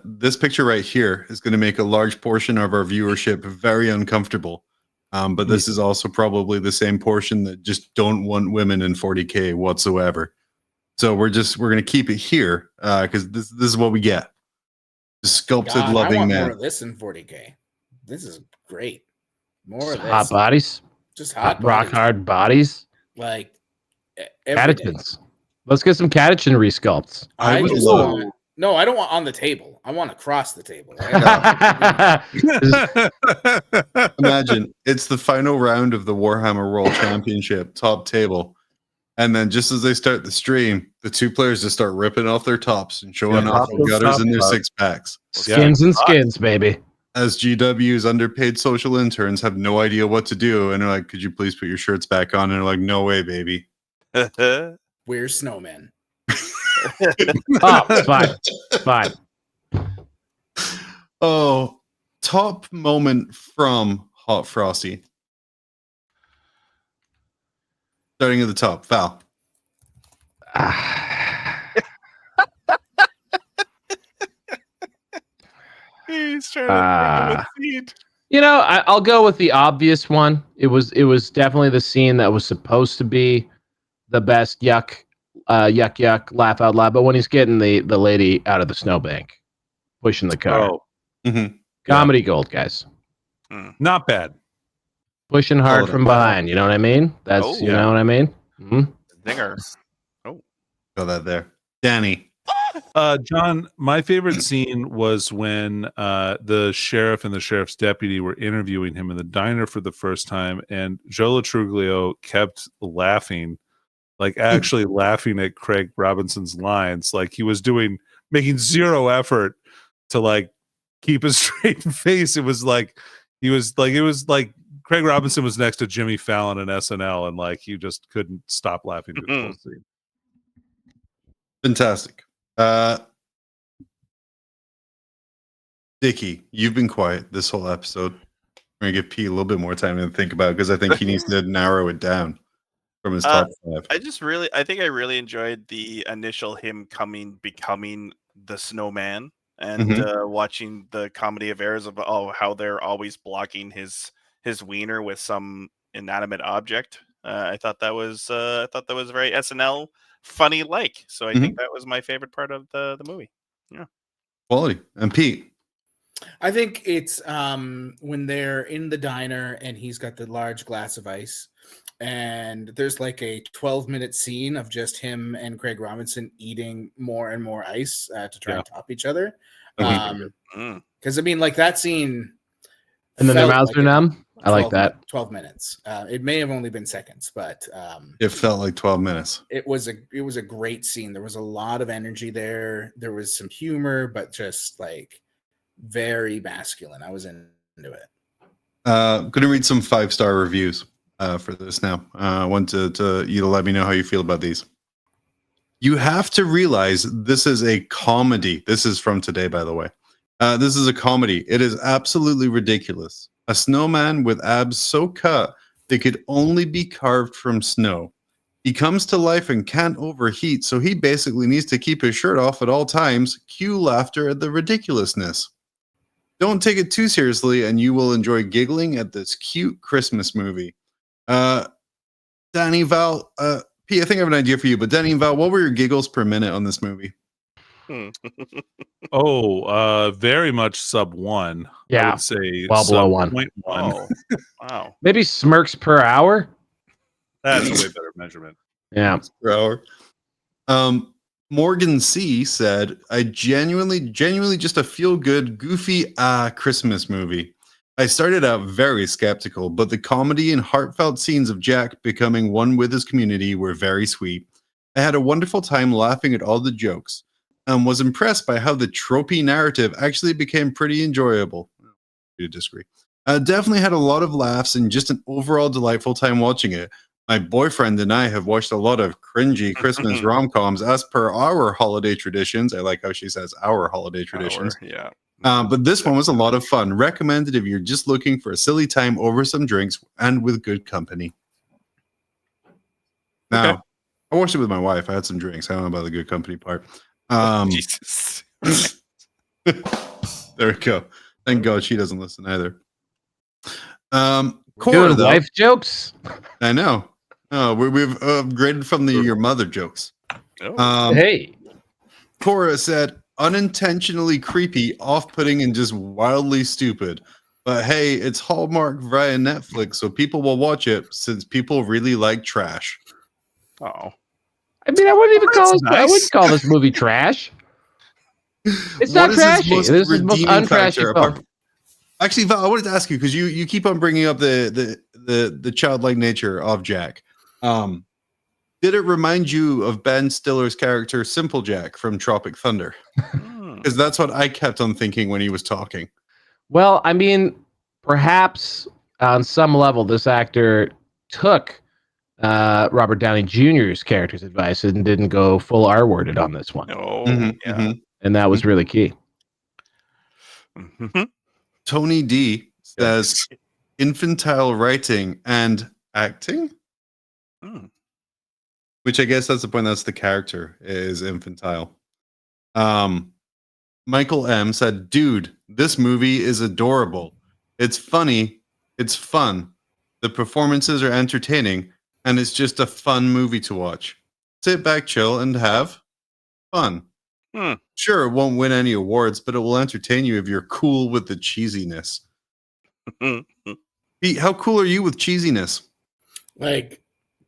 this picture right here is going to make a large portion of our viewership very uncomfortable. But this is also probably the same portion that just don't want women in 40K whatsoever. So we're going to keep it here because this is what we get. The sculpted, God, I loving want man. more of this in 40K. This is great. More of Hot this. bodies, Just hot rock bodies. hard bodies, Like every day. catechins. Let's get some catechin resculpts. I would just love- want- No, I don't want on the table. I want across the table. Right? Imagine it's the final round of the Warhammer World Championship top table. And then just as they start the stream, the two players just start ripping off their tops and showing Yeah, off pop the those gutters top in their up. 6-packs. Skins and skins, baby. As GW's underpaid social interns have no idea what to do. And they're like, could you please put your shirts back on? And they're like, no way, baby. We're snowmen. Oh, fine. Oh, top moment from Hot Frosty. Starting at the top, Val. He's trying to think of a seed. You know, I'll go with the obvious one. It was definitely the scene that was supposed to be the best yuck, yuck, laugh out loud. But when he's getting the lady out of the snowbank, pushing the car, Oh, comedy gold, guys. not bad. Pushing hard Hold from behind. You know what I mean? That's you know what I mean. Mm-hmm. Zinger. Got that there, Danny. John, my favorite scene was when the sheriff and the sheriff's deputy were interviewing him in the diner for the first time, and Joe Latruglio kept laughing, like actually laughing at Craig Robinson's lines, like he was making zero effort to like keep a straight face. It was like Craig Robinson was next to Jimmy Fallon and SNL, and like he just couldn't stop laughing through the whole scene. Fantastic. Dickie, you've been quiet this whole episode. We're gonna give Pete a little bit more time to think about it because I think he needs to narrow it down from his top 5. I think I really enjoyed the initial him becoming the snowman and watching the comedy of errors of how they're always blocking his wiener with some inanimate object. I thought that was very SNL funny like. So I think that was my favorite part of the movie. Yeah. Quality. And Pete. I think it's when they're in the diner and he's got the large glass of ice, and there's like a 12-minute scene of just him and Craig Robinson eating more and more ice to try and top each other. Because I mean, like that scene, and then their mouths are numb. I like that. 12 minutes. It may have only been seconds, but it felt like 12 minutes. It was a great scene. There was a lot of energy there. There was some humor, but just like very masculine. I was into it. Going to read some 5-star reviews for this now. I want you to let me know how you feel about these. You have to realize this is a comedy. This is from today, by the way. This is a comedy. It is absolutely ridiculous. A snowman with abs so cut they could only be carved from snow. He comes to life and can't overheat, so he basically needs to keep his shirt off at all times. Cue laughter at the ridiculousness. Don't take it too seriously, and you will enjoy giggling at this cute Christmas movie. Danny, Val, P, I think I have an idea for you, but Danny and Val, what were your giggles per minute on this movie? Very much sub 1. Yeah, I would say well below 1. 0.1. Oh, wow. Maybe smirks per hour. That's a way better measurement. Yeah, per hour. Morgan C said, "I genuinely just a feel-good, goofy Christmas movie. I started out very skeptical, but the comedy and heartfelt scenes of Jack becoming one with his community were very sweet. I had a wonderful time laughing at all the jokes, and was impressed by how the tropey narrative actually became pretty enjoyable." I disagree. Definitely had a lot of laughs and just an overall delightful time watching it. My boyfriend and I have watched a lot of cringy Christmas rom-coms as per our holiday traditions. I like how she says our holiday traditions. Yeah. But this one was a lot of fun. Recommended if you're just looking for a silly time over some drinks and with good company. Now, Okay. I watched it with my wife. I had some drinks. I don't know about the good company part. Jesus. There we go. Thank God she doesn't listen either. doing Cora, though, wife jokes. I know. Oh, we've upgraded from the your mother jokes. Hey, Cora said, unintentionally creepy, off-putting, and just wildly stupid. But hey, it's Hallmark via Netflix, so people will watch it since people really like trash. Oh. I mean, I wouldn't even call this. I nice. wouldn't call this movie trash. It's What not is his trashy. most This is the most redeeming untrashy factor film. apart- Actually, Val, I wanted to ask you because you keep on bringing up the childlike nature of Jack. Did it remind you of Ben Stiller's character Simple Jack from Tropic Thunder? Because that's what I kept on thinking when he was talking. Well, I mean, perhaps on some level, this actor took Robert Downey Jr.'s character's advice and didn't go full R-worded on this one. Oh, Mhm, yeah. mhm. And that was really key. Mhm. Tony D says infantile writing and acting, Mm. which I guess that's the point. That's the character is infantile. Michael M said, dude, this movie is adorable. It's funny. It's fun. The performances are entertaining. and it's just a fun movie to watch. Sit back, chill, and have fun. Sure, it won't win any awards, but it will entertain you if you're cool with the cheesiness. Pete, how cool are you with cheesiness? Like,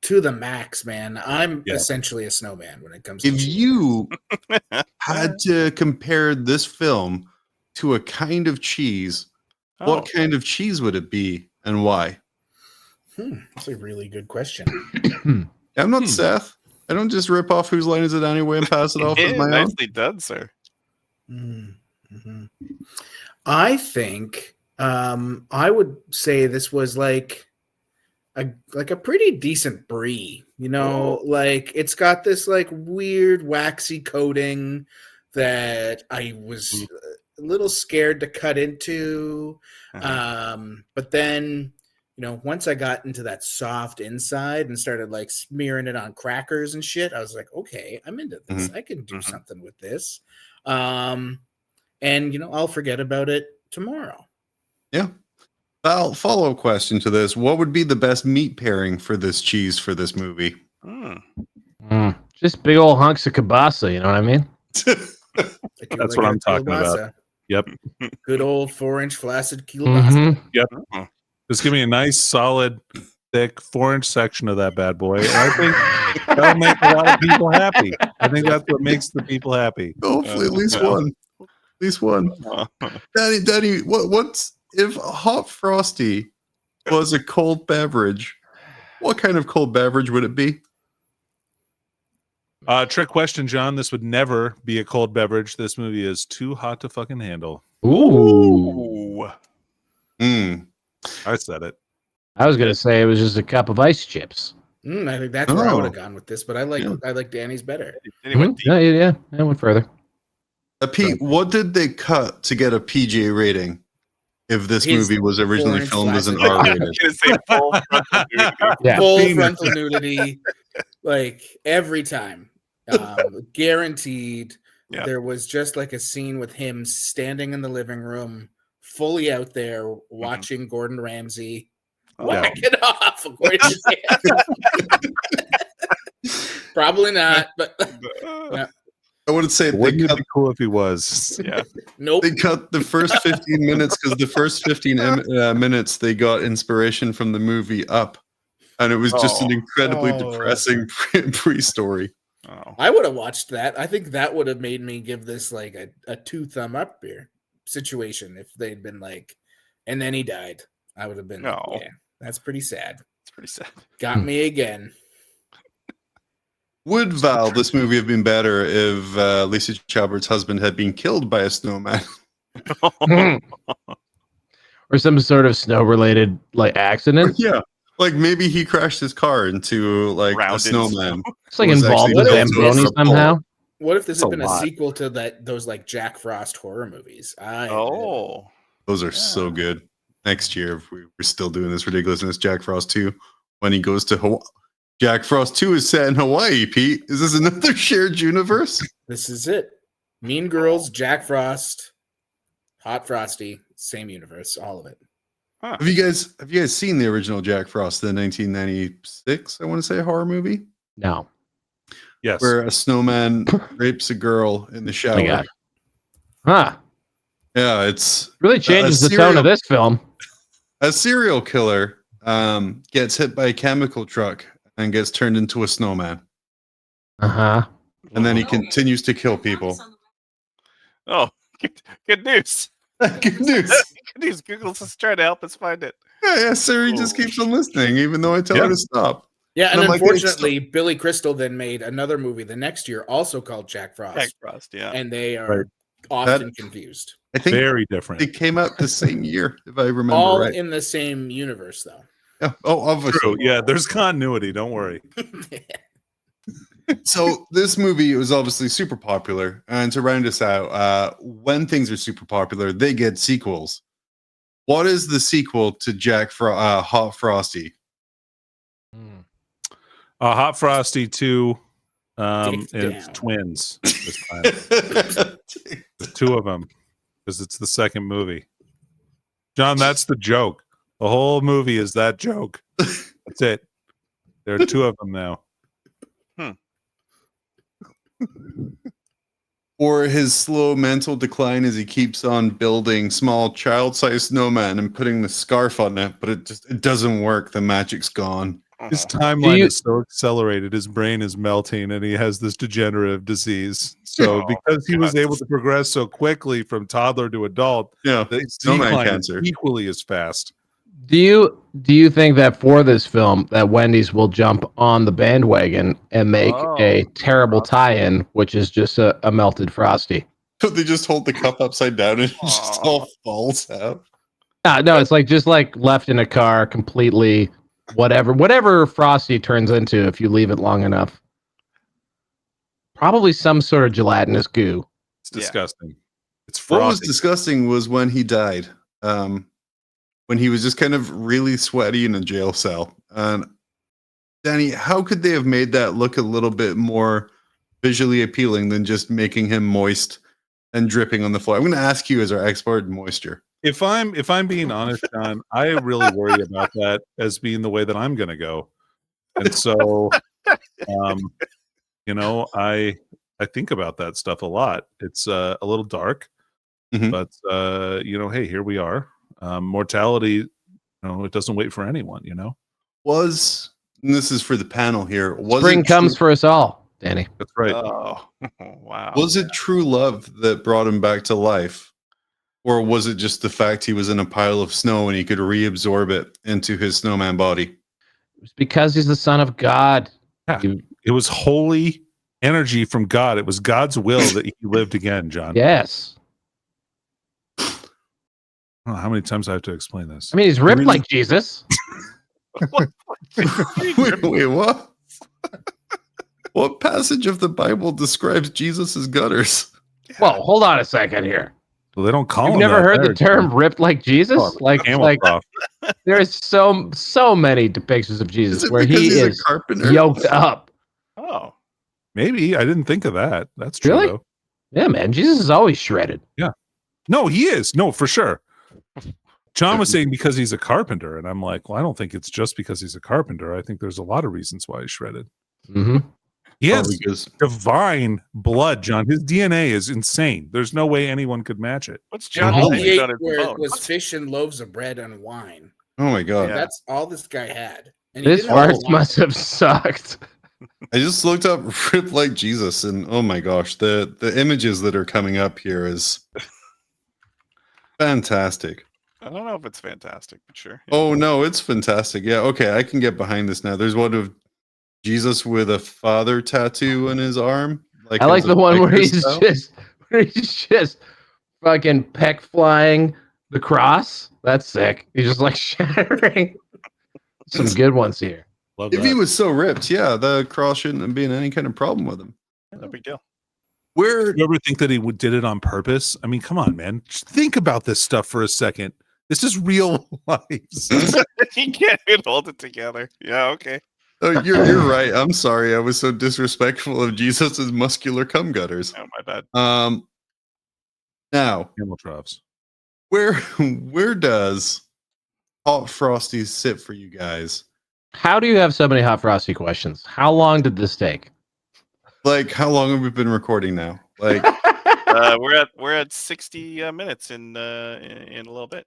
to the max, man. I'm essentially a snowman when it comes to If cheese. you had to compare this film to a kind of cheese, what kind of cheese would it be and why? That's a really good question. I'm not Seth. I don't just rip off Whose Line Is It Anyway and pass it off as my own. Nicely done, sir. I think I would say this was like a pretty decent brie, you know, like it's got this like weird waxy coating that I was a little scared to cut into. But then, you know, once I got into that soft inside and started like smearing it on crackers and shit, I was like, okay, I'm into this. I can do something with this. And, you know, I'll forget about it tomorrow. Yeah. Val, follow-up question to this. What would be the best meat pairing for this cheese for this movie? Just big old hunks of kielbasa, you know what I mean? That's what I'm talking about. Yep. Good old 4-inch flaccid kielbasa. Yep. Just give me a nice, solid, thick 4-inch section of that bad boy. And I think that'll make a lot of people happy. I think that's what makes the people happy. Hopefully, at least one. At least one. Danny, what's if hot Frosty was a cold beverage? What kind of cold beverage would it be? Trick question, John. This would never be a cold beverage. This movie is too hot to fucking handle. Ooh. I said it. I was gonna say it was just a cup of ice chips. I think that's where I would have gone with this, but I like Danny's better. Yeah, I went further. Pete, what did they cut to get a PG rating? If this movie was originally filmed as an R rated, full frontal nudity. Full frontal nudity, like every time, guaranteed. Yeah. There was just like a scene with him standing in the living room, fully out there watching Gordon Ramsay whack it off. According to Probably not, but yeah. I wouldn't say wouldn't it be cool if he was. Yeah. Nope. They cut the first 15 minutes because the first 15 minutes they got inspiration from the movie Up, and it was just an incredibly depressing pre-story. I would have watched that. I think that would have made me give this like a 2 thumb up beer situation if they'd been like, and then he died. I would have been like, yeah, that's pretty sad. It's pretty sad. Got me again. Would Val, this movie have been better if Lisa Chalbert's husband had been killed by a snowman? Or some sort of snow-related like accident? Yeah. Like maybe he crashed his car into like Rounded a snowman. It's like involved with Zamboni somehow. What if this had been a sequel to those like Jack Frost horror movies? Those are so good. Next year, if we're still doing this ridiculousness, Jack Frost 2, when he goes to Hawaii. Jack Frost 2 is set in Hawaii, Pete. Is this another shared universe? This is it. Mean Girls, Jack Frost, Hot Frosty, same universe, all of it. Huh. Have you guys seen the original Jack Frost, the 1996, I want to say, horror movie? No. Yes. Where a snowman rapes a girl in the shower. Huh. Yeah, it's really changes the tone of this film. A serial killer gets hit by a chemical truck and gets turned into a snowman. Uh-huh. And then he continues to kill people. Oh, good news. Good news. Good news. Google's just trying to help us find it. Yeah, Siri just keeps on listening, even though I tell her to stop. Yeah, and unfortunately, Billy Crystal then made another movie the next year, also called Jack Frost. Jack Frost, yeah. And they are often confused. I think very different. They came out the same year, if I remember all right. In the same universe, though. Yeah. Oh, obviously. True. Yeah, there's continuity. Don't worry. So this movie was obviously super popular, and to round us out, when things are super popular, they get sequels. What is the sequel to Hot Frosty? Hot Frosty 2. It's twins this time. The two of them, because it's the second movie. John, that's the joke. The whole movie is that joke. That's it. There are two of them now. Or his slow mental decline as he keeps on building small child-sized snowman and putting the scarf on it, but it doesn't work. The magic's gone. His timeline is so accelerated, his brain is melting, and he has this degenerative disease. So because he was able to progress so quickly from toddler to adult, the snowman decline cancer is equally as fast. Do you think that for this film that Wendy's will jump on the bandwagon and make a terrible tie-in, which is just a melted Frosty? So they just hold the cup upside down and it just all falls out. No, it's just left in a car completely. Whatever Frosty turns into, if you leave it long enough, probably some sort of gelatinous goo. It's disgusting. It's frothy. What was disgusting was when he died. When he was just kind of really sweaty in a jail cell. And Danny, how could they have made that look a little bit more visually appealing than just making him moist and dripping on the floor? I'm going to ask you as our expert in moisture. If I'm being honest, John, I really worry about that as being the way that I'm going to go. And so, I think about that stuff a lot. It's a little dark, but hey, here we are. Mortality, it doesn't wait for anyone, and this is for the panel here. Spring comes for us all, Danny. That's right. Oh, wow. Was it true love that brought him back to life? Or was it just the fact he was in a pile of snow and he could reabsorb it into his snowman body? It was because he's the son of God. Yeah. It was holy energy from God. It was God's will that he lived again, John. Yes. I don't know how many times I have to explain this. I mean, he's ripped like Jesus. Wait, what? What passage of the Bible describes Jesus as gutters? Well, hold on a second here. Well, they don't call him. You've never heard the term "ripped like Jesus"? There's so many depictions of Jesus where he is yoked up. Oh, maybe I didn't think of that. That's true. Really? Though. Yeah, man. Jesus is always shredded. Yeah. No, he is. No, for sure. John was saying because he's a carpenter, and I'm like, well, I don't think it's just because he's a carpenter. I think there's a lot of reasons why he's shredded. Mm-hmm. He has divine blood, John. His DNA is insane. There's no way anyone could match it. What's John saying? Where it was fish and loaves of bread and wine. Oh my God. Yeah. That's all this guy had. And this farce must have sucked. I just looked up "ripped like Jesus" and oh my gosh, the images that are coming up here is fantastic. I don't know if it's fantastic, but sure. Yeah. Oh no, it's fantastic. Yeah, okay, I can get behind this now. There's one of Jesus with a father tattoo on his arm. I like the one where he's just fucking peck flying the cross. That's sick. He's just like shattering. Some good ones here. Love if that. he was so ripped, yeah, the cross shouldn't have been any kind of problem with him. No big deal. You ever think that he did it on purpose? I mean, come on, man. Just think about this stuff for a second. This is real lives. He can't even hold it together. Yeah, okay. Oh, you're right. I'm sorry. I was so disrespectful of Jesus's muscular cum gutters. Oh, my bad. Now, camel troughs. Where does Hot Frosty sit for you guys? How do you have so many Hot Frosty questions? How long did this take? Like, how long have we been recording now? Like, we're at 60 minutes in a little bit.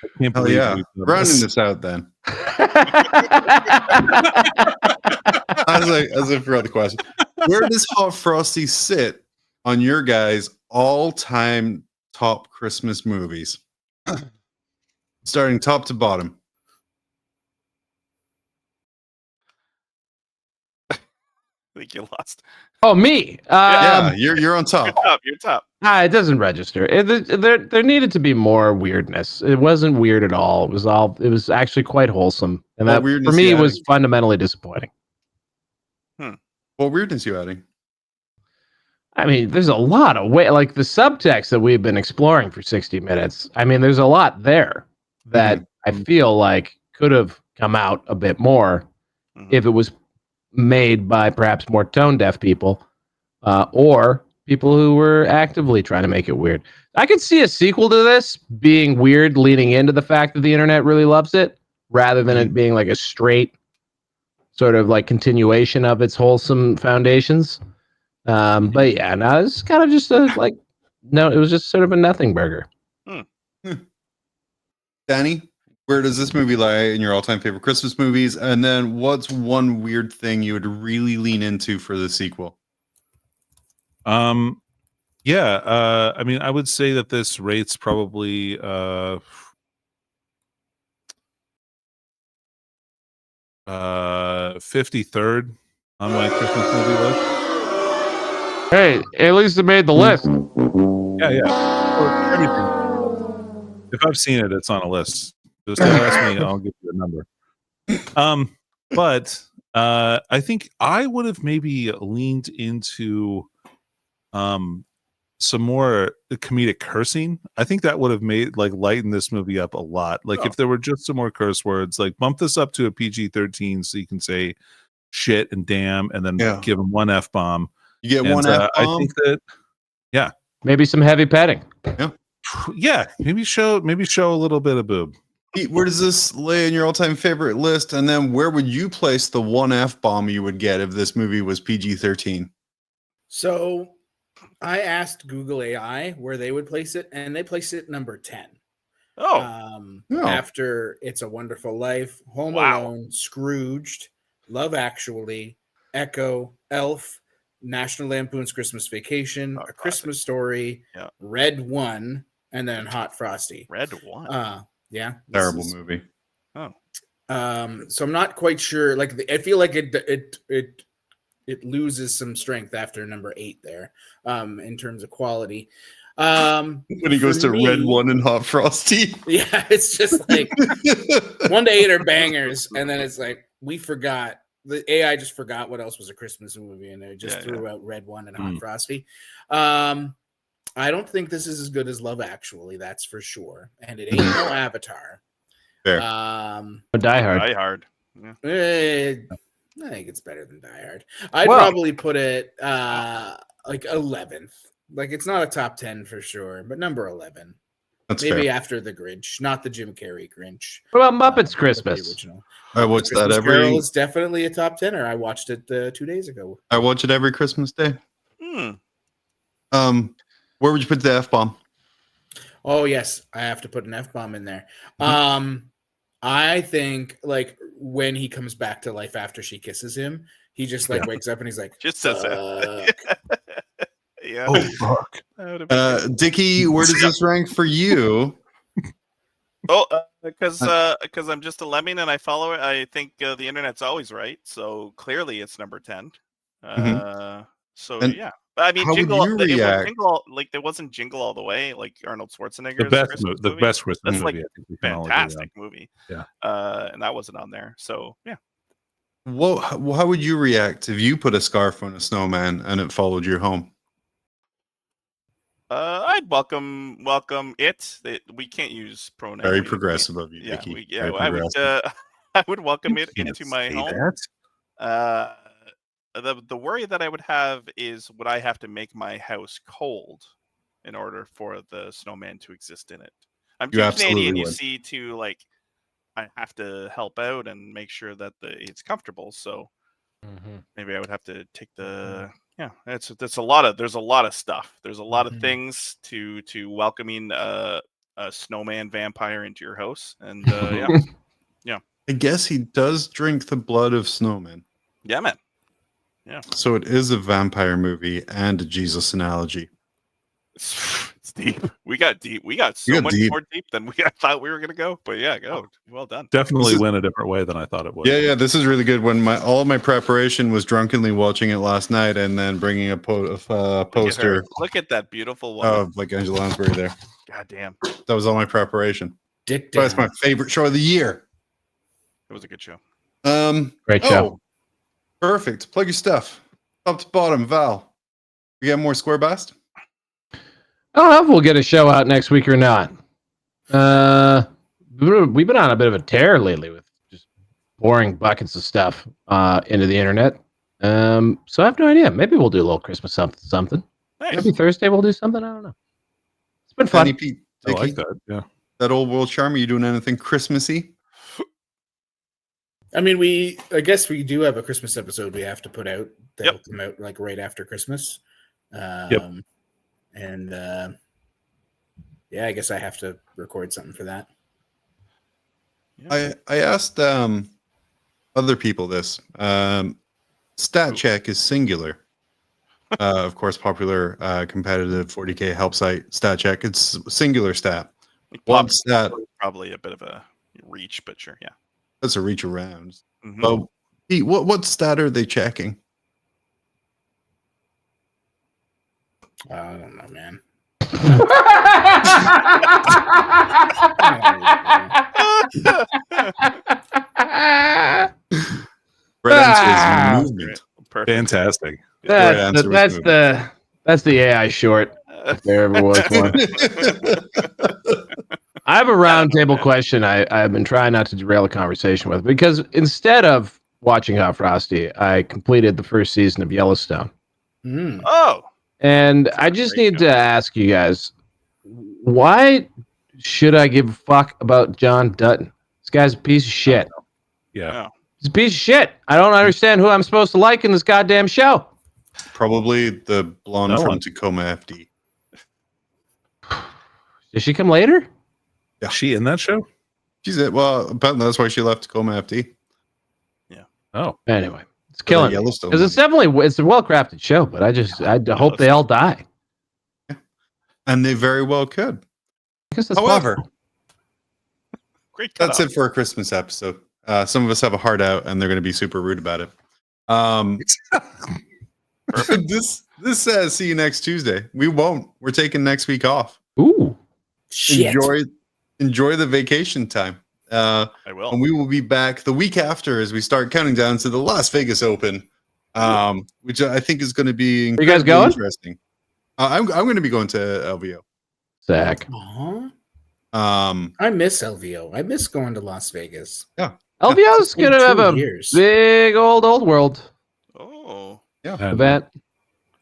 I can't hell believe yeah, rounding this out then. As I forgot the question, where does Hot Frosty sit on your guys' all-time top Christmas movies, starting top to bottom? I think you lost. Oh, me. Yeah, you're on top. You're top. It doesn't register. There needed to be more weirdness. It wasn't weird at all. It was actually quite wholesome, and that for me was fundamentally disappointing. What weirdness you adding? I mean, there's a lot of like the subtext that we've been exploring for 60 minutes. I mean, there's a lot there that I feel like could have come out a bit more if it was made by perhaps more tone deaf people or people who were actively trying to make it weird. I could see a sequel to this being weird, leaning into the fact that the internet really loves it, rather than it being like a straight sort of like continuation of its wholesome foundations. But yeah, no, it's kind of just it was just sort of a nothing burger. Danny, where does this movie lie in your all-time favorite Christmas movies? And then what's one weird thing you would really lean into for the sequel? I mean, I would say that this rates probably 53rd on my Christmas movie list. Hey, at least it made the list. Yeah. Or everything. If I've seen it, it's on a list. Just ask me, I'll give you a number. But I think I would have maybe leaned into some more comedic cursing. I think that would have made lightened this movie up a lot. If there were just some more curse words, bump this up to a PG-13 so you can say shit and damn, and then give them one F-bomb. You get one F-bomb. I think that maybe some heavy petting. Yeah, maybe show a little bit of boob. Pete, where does this lay in your all-time favorite list? And then where would you place the one F-bomb you would get if this movie was PG-13? So I asked Google AI where they would place it, and they place it number 10. After It's a Wonderful Life, Home Alone, Scrooged, Love Actually, Echo, Elf, National Lampoon's Christmas Vacation, A Christmas Story, Red One, and then Hot Frosty. Red One. Terrible movie. So I'm not quite sure. I feel like it loses some strength after number 8 there, in terms of quality. When he goes to Red One and Hot Frosty. Yeah, it's just like 1 to 8 are bangers, and then it's like we forgot. The AI just forgot what else was a Christmas movie, and they just threw out Red One and Hot Frosty. I don't think this is as good as Love Actually, that's for sure. And it ain't no Avatar. Fair. Die Hard. Die Hard. I think it's better than Die Hard. I'd probably put it 11th. It's not a top 10 for sure, but number 11. That's maybe fair. After the Grinch, not the Jim Carrey Grinch. What about Muppets Christmas? The original. I watch that every. Carol is definitely a top 10er. I watched it 2 days ago. I watch it every Christmas day. Where would you put the F-bomb? Oh yes, I have to put an F-bomb in there. I think when he comes back to life after she kisses him, he just wakes up and he's like, just says that. Yeah. Oh fuck. Dickie, where does this rank for you? Because I'm just a lemming and I follow it. I think the internet's always right, so clearly it's number 10. Yeah. I mean, Jingle. It wasn't Jingle All the Way, like Arnold Schwarzenegger's the best Christmas That's movie. like fantastic movie. Yeah. And that wasn't on there. So yeah. How would you react if you put a scarf on a snowman and it followed you home? I'd welcome it. We can't use pronouns. Very progressive of you, Dickie. I would welcome it into my home. The worry that I would have is would I have to make my house cold in order for the snowman to exist in it? I'm too Canadian, you see, to I have to help out and make sure that it's comfortable. So maybe I would have to take the there's a lot of stuff. There's a lot of things to welcoming a snowman vampire into your house, and yeah. I guess he does drink the blood of snowmen. Yeah, man. Yeah. So it is a vampire movie and a Jesus analogy. It's deep. We got deep. We got so much more deep than I thought we were going to go. But yeah, well done. Definitely went a different way than I thought it would. Yeah. This is really good. When all my preparation was drunkenly watching it last night and then bringing a poster. Look at that beautiful one. Oh, like Angela Lansbury there. God damn. That was all my preparation. That's my favorite show of the year. It was a good show. Great show. Perfect. Plug your stuff. Top to bottom, Val. We got more Square Bast? I don't know if we'll get a show out next week or not. We've been on a bit of a tear lately with just pouring buckets of stuff into the internet. So I have no idea. Maybe we'll do a little Christmas something. Nice. Maybe Thursday we'll do something. I don't know. It's been fun. Pete, I like that. Yeah. That old world charm. Are you doing anything Christmassy? I mean, I guess we do have a Christmas episode we have to put out. That'll Yep. come out like right after Christmas. And yeah, I guess I have to record something for that. Yeah. I asked other people this. Stat check is singular. Of course, popular competitive 40K help site stat check. It's singular stat. One stat. Probably a bit of a reach, but sure, yeah. That's a reach around. Mhm. But Pete, what stat are they checking? I don't know, man. Right answer is movement. Perfect. Fantastic. answer was That's the AI short, if there ever was one. I have a roundtable question I've been trying not to derail the conversation with, because instead of watching Hot Frosty, I completed the first season of Yellowstone. Oh, And I just need to ask you guys, why should I give a fuck about John Dutton? This guy's a piece of shit. Yeah. He's a piece of shit. I don't understand who I'm supposed to like in this goddamn show. Probably the blonde No from one. Tacoma FD. Did she come later? Yeah. She in that show? She's it. Well, apparently that's why she left Tacoma FD. Oh. Anyway, it's killing me. Yellowstone. Because it's a well-crafted show, but I hope they all die. And they very well could. I guess that's However, possible. great. that's cutoff. it for a Christmas episode. Some of us have a heart out, and they're going to be super rude about it. This says see you next Tuesday. We won't. We're taking next week off. Ooh. Shit. Enjoy the vacation time. I will. And we will be back the week after as we start counting down to the Las Vegas Open, which I think is going to be you guys incredibly going? interesting. I'm going to be going to LVO. Zach. Aw. Um, I miss LVO. I miss going to Las Vegas. LVO's It's been going to have 2 a years. big old world Oh, event.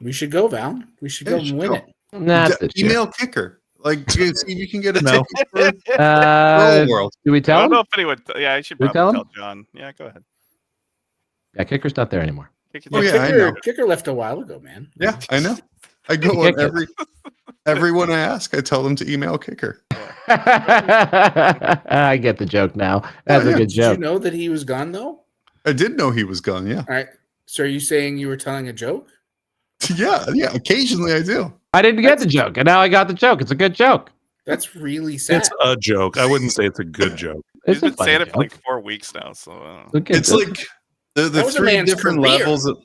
We should go, Val. We should Yeah, go you should and win go. it. That's the shit. email Kicker. Like, see if you can get a No. ticket for Uh, Roll World. do we I tell don't him? know if anyone. Yeah, I should We probably tell tell him? John. Yeah, go ahead. Yeah, Kicker's not there anymore. Oh, yeah, I Kicker, know. Kicker left a while ago, man. Yeah, I know. I go on Kicker. everyone I ask, I tell them to email Kicker. I get the joke now. That's a good Did you joke. know that he was gone, though? I did know he was gone. Yeah, All right. So are you saying you were telling a joke? yeah. Occasionally I do. I didn't get the joke, and now I got the joke. It's a good joke. That's really sad. It's a joke. I wouldn't say it's a good joke. He's It's a been funny saying it joke. for like 4 weeks now. So Okay, It's good. like the That was a three man's different career. levels of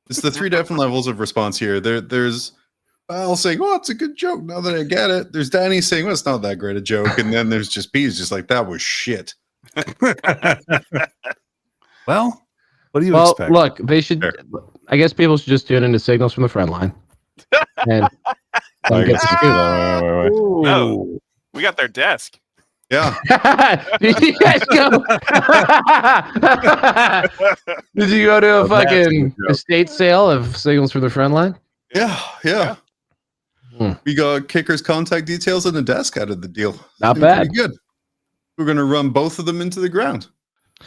it's the 3 different levels of response here. There's Val saying, "Oh, it's a good joke." Now that I get it, there's Danny saying, "Well, it's not that great a joke," and then there's just P's just like that was shit. Well, what do you Well, expect? look, they should. Fair. I guess people should just tune into signals from the front line. And I get guess- the scoop. No. we got their desk. Yeah, Did you guys go? Did you go to a Oh, that's a fucking good joke. estate sale of signals from the front line? yeah. Hmm. We got Kicker's contact details on the desk out of the deal. Not Doing bad. pretty good. We're going to run both of them into the ground.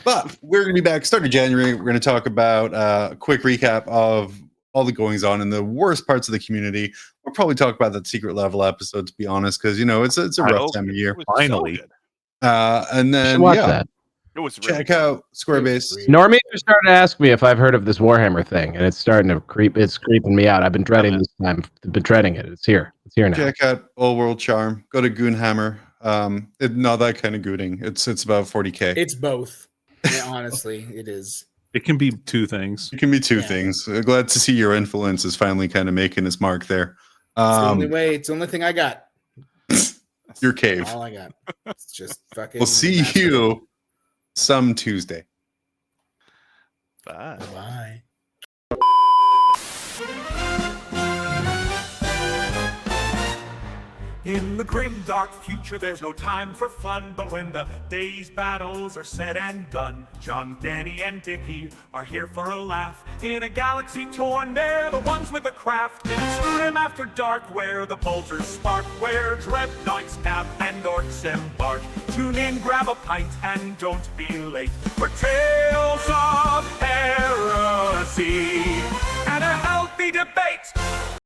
But we're going to be back start of January. We're going to talk about a quick recap of all the goings on in the worst parts of the community. We'll probably talk about that secret level episode, to be honest, because it's a I rough hope time of it year. was Finally. good. And You should then watch that. It was really check out Squarebase. Normies are starting to ask me if I've heard of this Warhammer thing, and it's starting to creep. It's creeping me out. I've been dreading this time. I've been dreading it. It's here. It's here now. Check out All World Charm. Go to Goonhammer. Not that kind of gooning. It's about 40K. It's both. Yeah, honestly, it is. It can be 2 things. It can be 2 Yeah. things. Glad to see your influence is finally kind of making its mark there. It's the only way. It's the only thing I got. Your cave. All I got. It's just fucking. We'll see you some Tuesday. Bye. Bye. In the grim dark future there's no time for fun, but when the day's battles are said and done, John, Danny, and Dickie are here for a laugh. In a galaxy torn, they're the ones with the craft. It's grim after dark where the bolters spark, where dreadnoughts nap and orcs embark. Tune in, grab a pint, and don't be late for tales of heresy and a healthy debate.